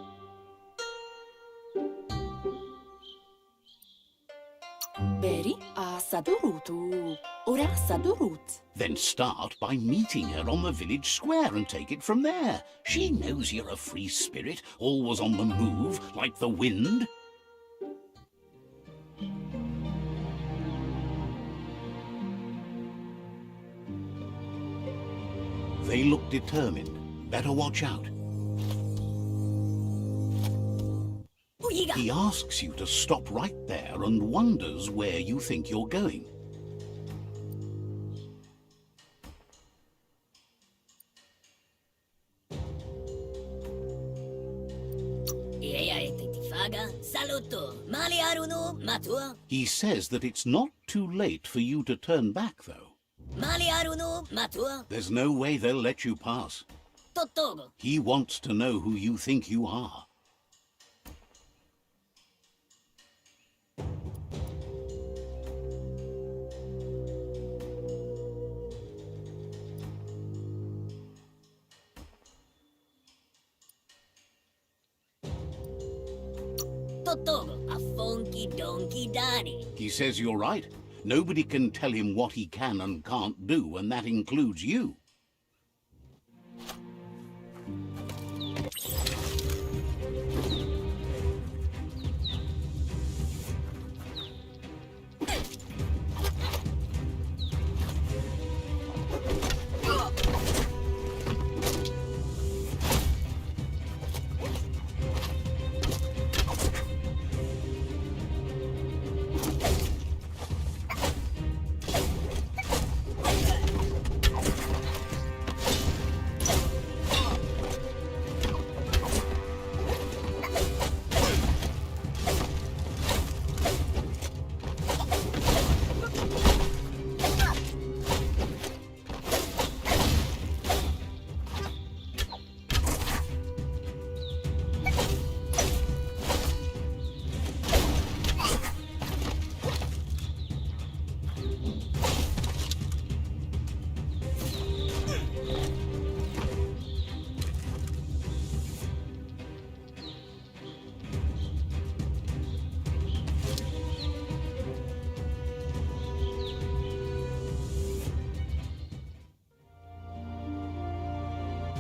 Beri asadurutu. Ora sadurut. Then start by meeting her on the village square and take it from there. She knows you're a free spirit, always on the move, like the wind. They look determined. Better watch out. He asks you to stop right there and wonders where you think you're going. He says that it's not too late for you to turn back, though. There's no way they'll let you pass. He wants to know who you think you are. He says you're right. Nobody can tell him what he can and can't do, and that includes you.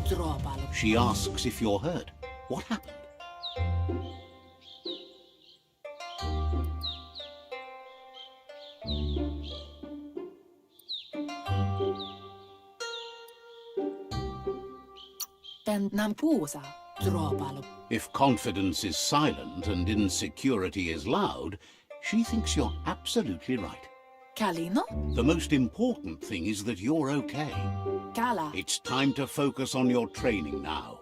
Dropalo. She asks if you're hurt. What happened? Pen nampusa. Dropalo. If confidence is silent and insecurity is loud, she thinks you're absolutely right. Kalino? The most important thing is that you're okay. Kala. It's time to focus on your training now.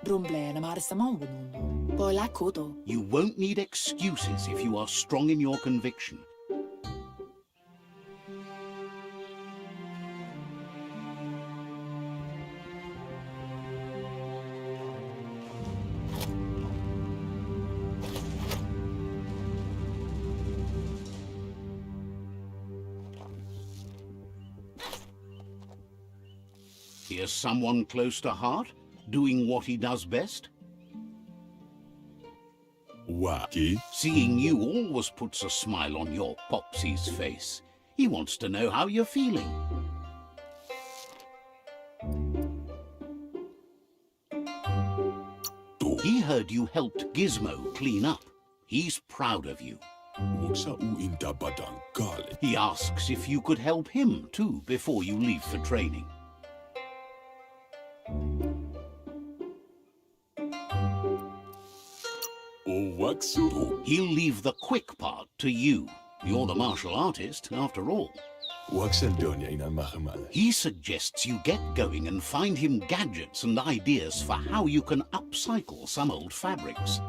Brumblena marsamongunundo. Pola koto. You won't need excuses if you are strong in your conviction. Here's someone close to heart, doing what he does best. Wonky. Seeing you always puts a smile on your Popsi's face. He wants to know how you're feeling. He heard you helped Gizmo clean up. He's proud of you. Woksa u intabadan kale. He asks if you could help him too before you leave for training. O waksu. He'll leave the quick part to you. You're the martial artist, after all. Wakseldonia ina mahamal. He suggests you get going and find him gadgets and ideas for how you can upcycle some old fabrics.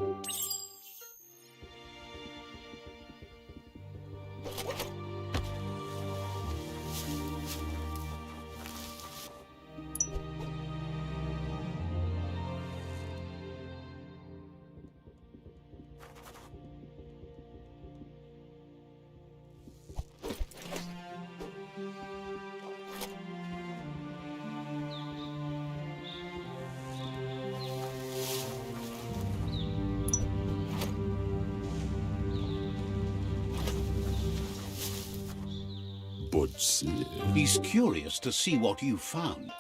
He's curious to see what you found.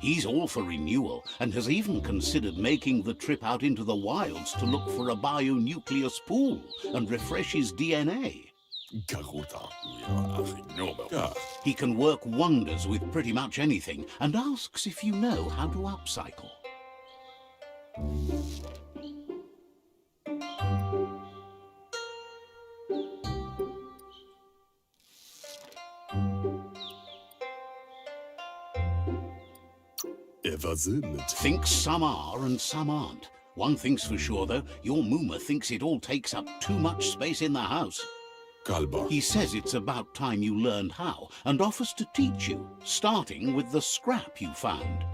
He's all for renewal and has even considered making the trip out into the wilds to look for a bionucleus pool and refresh his DNA. He can work wonders with pretty much anything and asks if you know how to upcycle. Thinks some are and some aren't. One thing's for sure, though, your Mooma thinks it all takes up too much space in the house. He says it's about time you learned how and offers to teach you, starting with the scrap you found.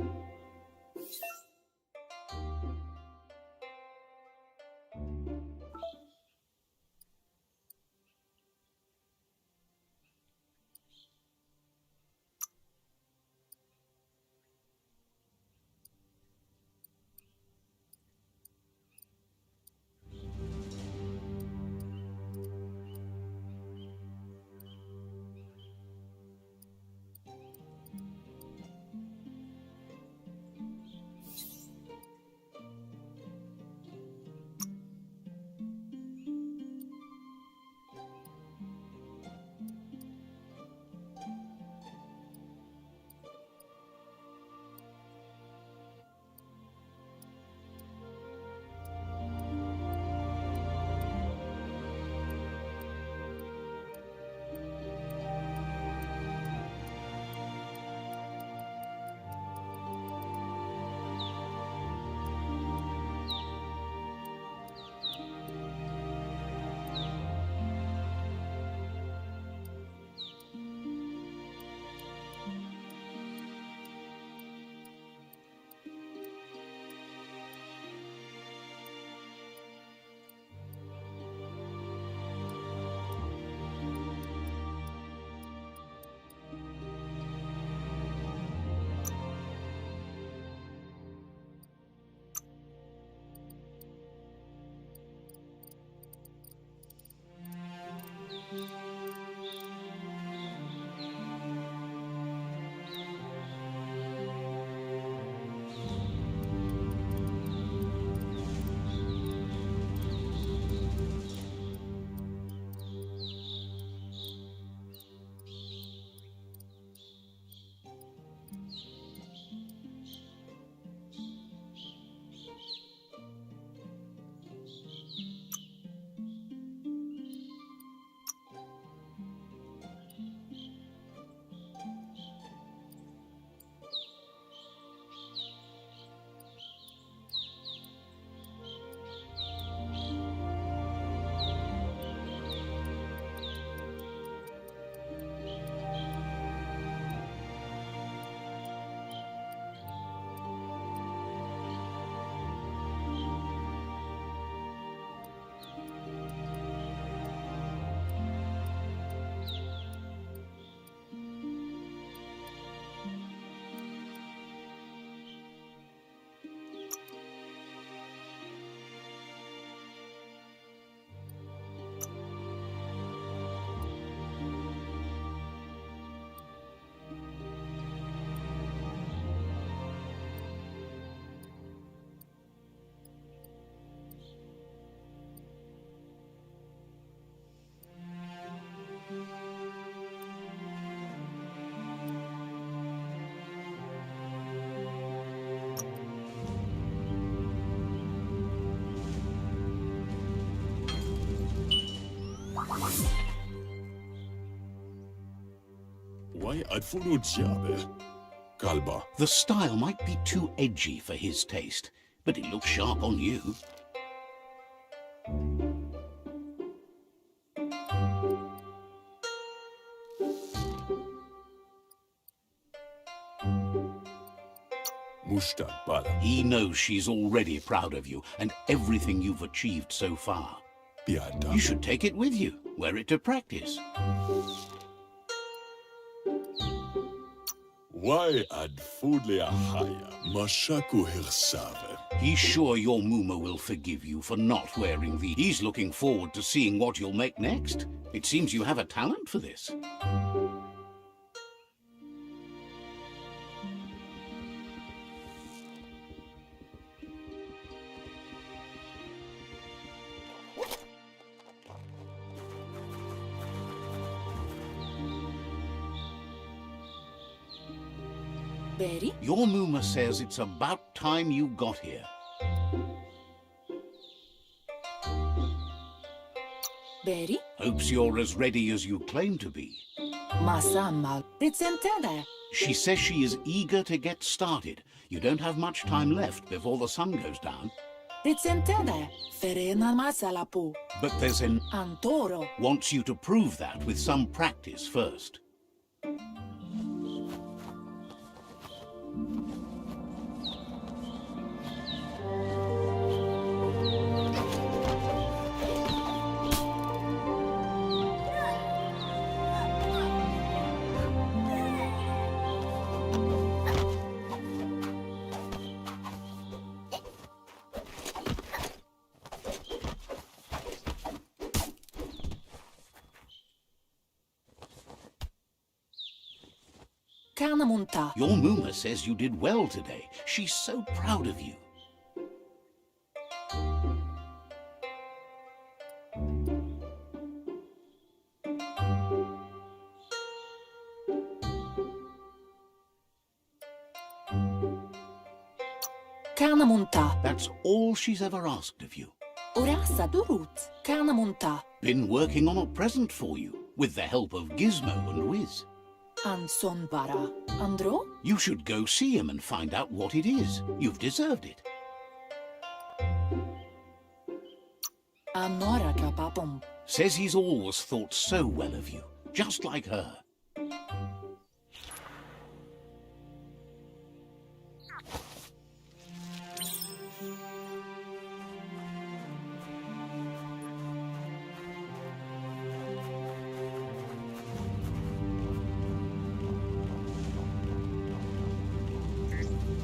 Why ad funuziabe? Kalba. The style might be too edgy for his taste, but it looks sharp on you. Mustan bala. He knows she's already proud of you and everything you've achieved so far. Piada. You should take it with you, wear it to practice. Why ad fudlea haya? Mashaku hirsave. He's sure your Mooma will forgive you for not wearing these. He's looking forward to seeing what you'll make next. It seems you have a talent for this. Berry? Your Mooma says it's about time you got here. Berry? Hopes you're as ready as you claim to be. Masammal. Ritsentende. She says she is eager to get started. You don't have much time left before the sun goes down. Ritsentende. Ferena masalapu. But there's an Antoro. wants you to prove that with some practice first. Kanamunta. Your Mooma says you did well today. She's so proud of you. Kanamunta. That's all she's ever asked of you. Urasa durut. Kanamunta. Been working on a present for you, with the help of Gizmo and Wiz. Ansonvara. Andro? You should go see him and find out what it is. You've deserved it. Anoraka papum. Says he's always thought so well of you, just like her.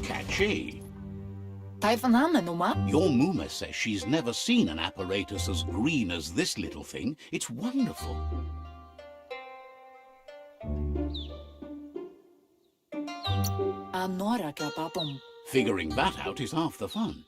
Catchy. Taifanamenuma. Your Mooma says she's never seen an apparatus as green as this little thing. It's wonderful. Anoraka papum. Figuring that out is half the fun.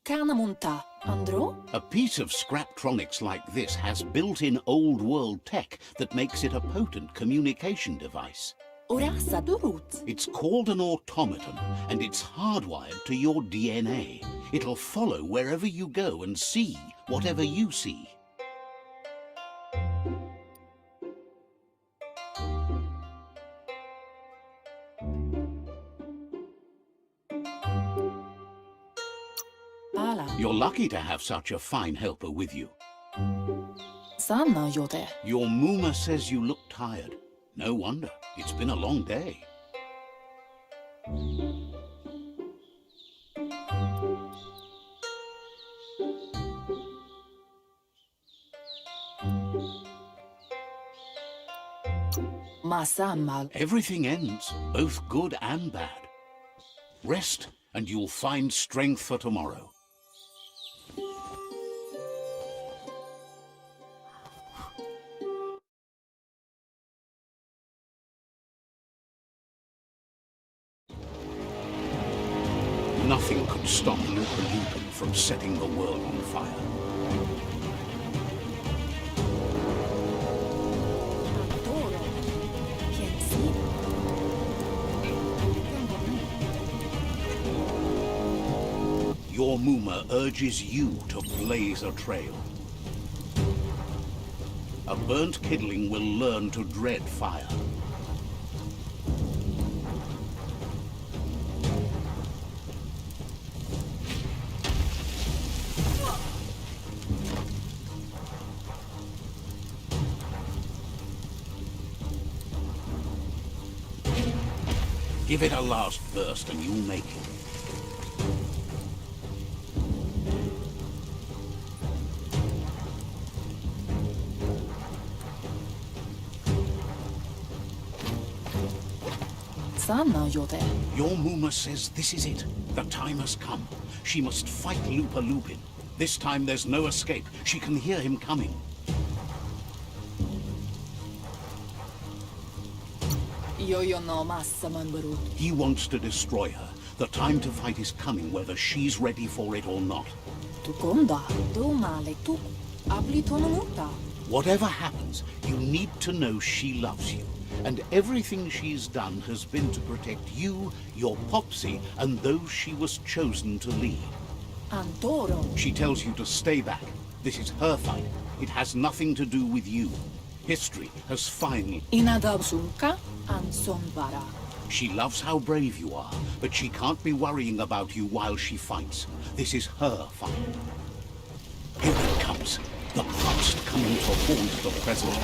Kanamunta. Andro? A piece of Scraptronics like this has built-in old-world tech that makes it a potent communication device. Urasa durut. It's called an automaton, and it's hardwired to your DNA. It'll follow wherever you go and see whatever you see. Pala. You're lucky to have such a fine helper with you. Sanna yote. Your Mooma says you look tired. No wonder. It's been a long day. Masammal. Everything ends, both good and bad. Rest, and you'll find strength for tomorrow. Nothing could stop Lupa-Lupin from setting the world on fire. Antoro. Piensino. Your Mooma urges you to blaze a trail. A burnt kidling will learn to dread fire. Give it a last burst and you'll make it. Sana jote. Your Mooma says this is it. The time has come. She must fight Lupa-Lupin. This time there's no escape. She can hear him coming. Yo no massa manbaru. He wants to destroy her. The time to fight is coming, whether she's ready for it or not. Tukonda, do male tu. Abli tonomuta. Whatever happens, you need to know she loves you. And everything she's done has been to protect you, your Popsi, and those she was chosen to lead. Antoro. She tells you to stay back. This is her fight. It has nothing to do with you. History has finally... Inadabsunka and sonbara. She loves how brave you are, but she can't be worrying about you while she fights. This is her fight. Here it comes. The past coming to haunt the present.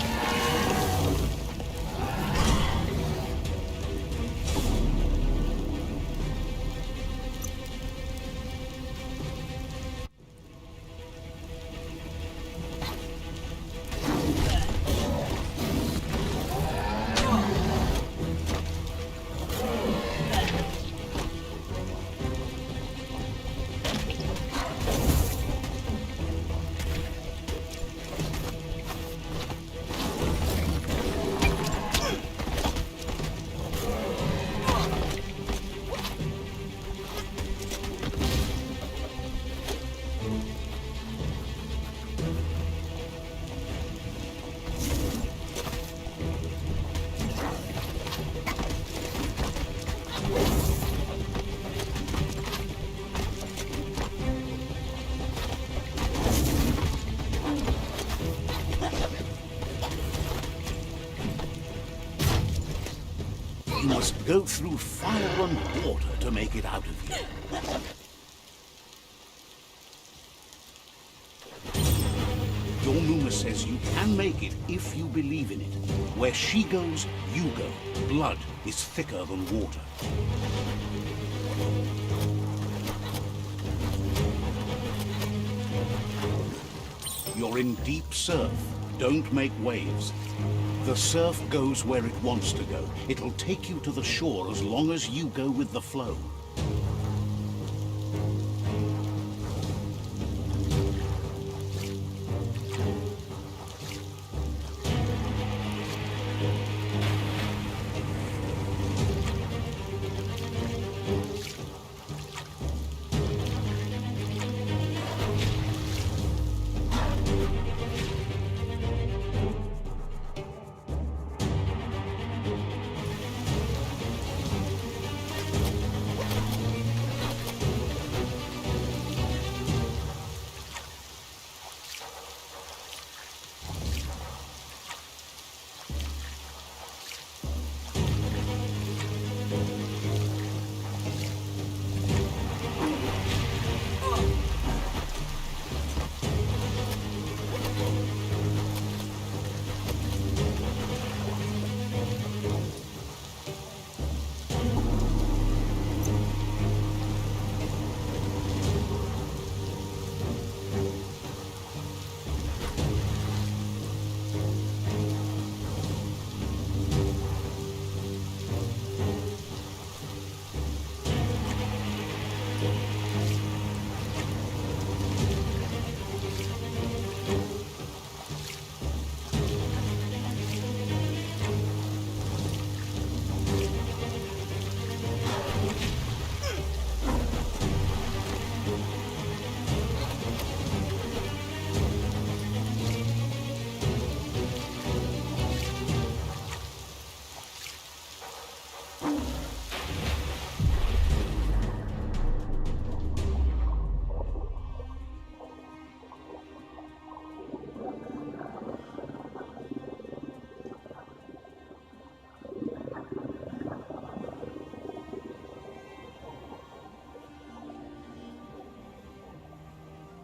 You must go through fire and water to make it out of here. Your Mooma says you can make it if you believe in it. Where she goes, you go. Blood is thicker than water. You're in deep surf. Don't make waves. The surf goes where it wants to go. It'll take you to the shore as long as you go with the flow.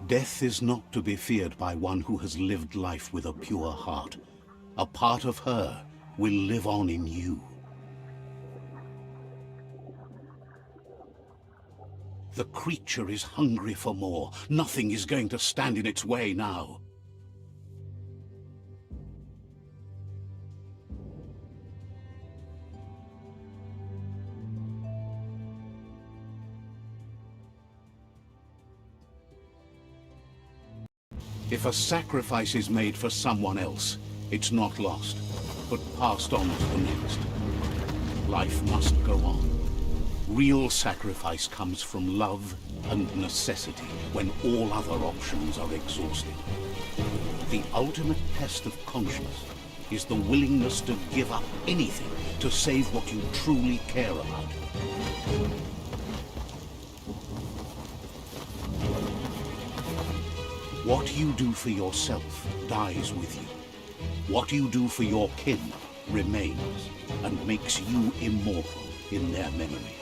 Death is not to be feared by one who has lived life with a pure heart. A part of her will live on in you. The creature is hungry for more. Nothing is going to stand in its way now. If a sacrifice is made for someone else, it's not lost, but passed on to the next. Life must go on. Real sacrifice comes from love and necessity when all other options are exhausted. The ultimate test of conscience is the willingness to give up anything to save what you truly care about. What you do for yourself dies with you. What you do for your kin remains and makes you immortal in their memory.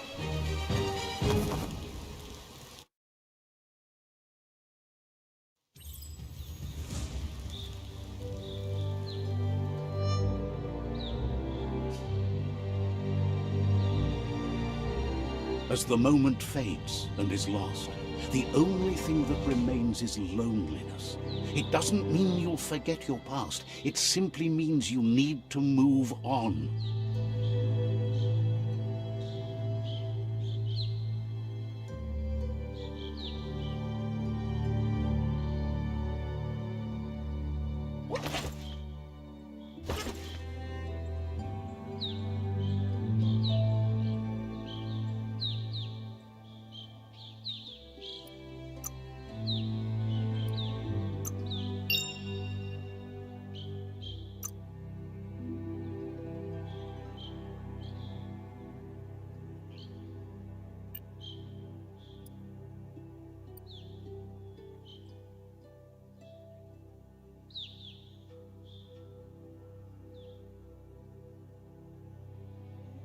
As the moment fades and is lost, the only thing that remains is loneliness. It doesn't mean you'll forget your past. It simply means you need to move on.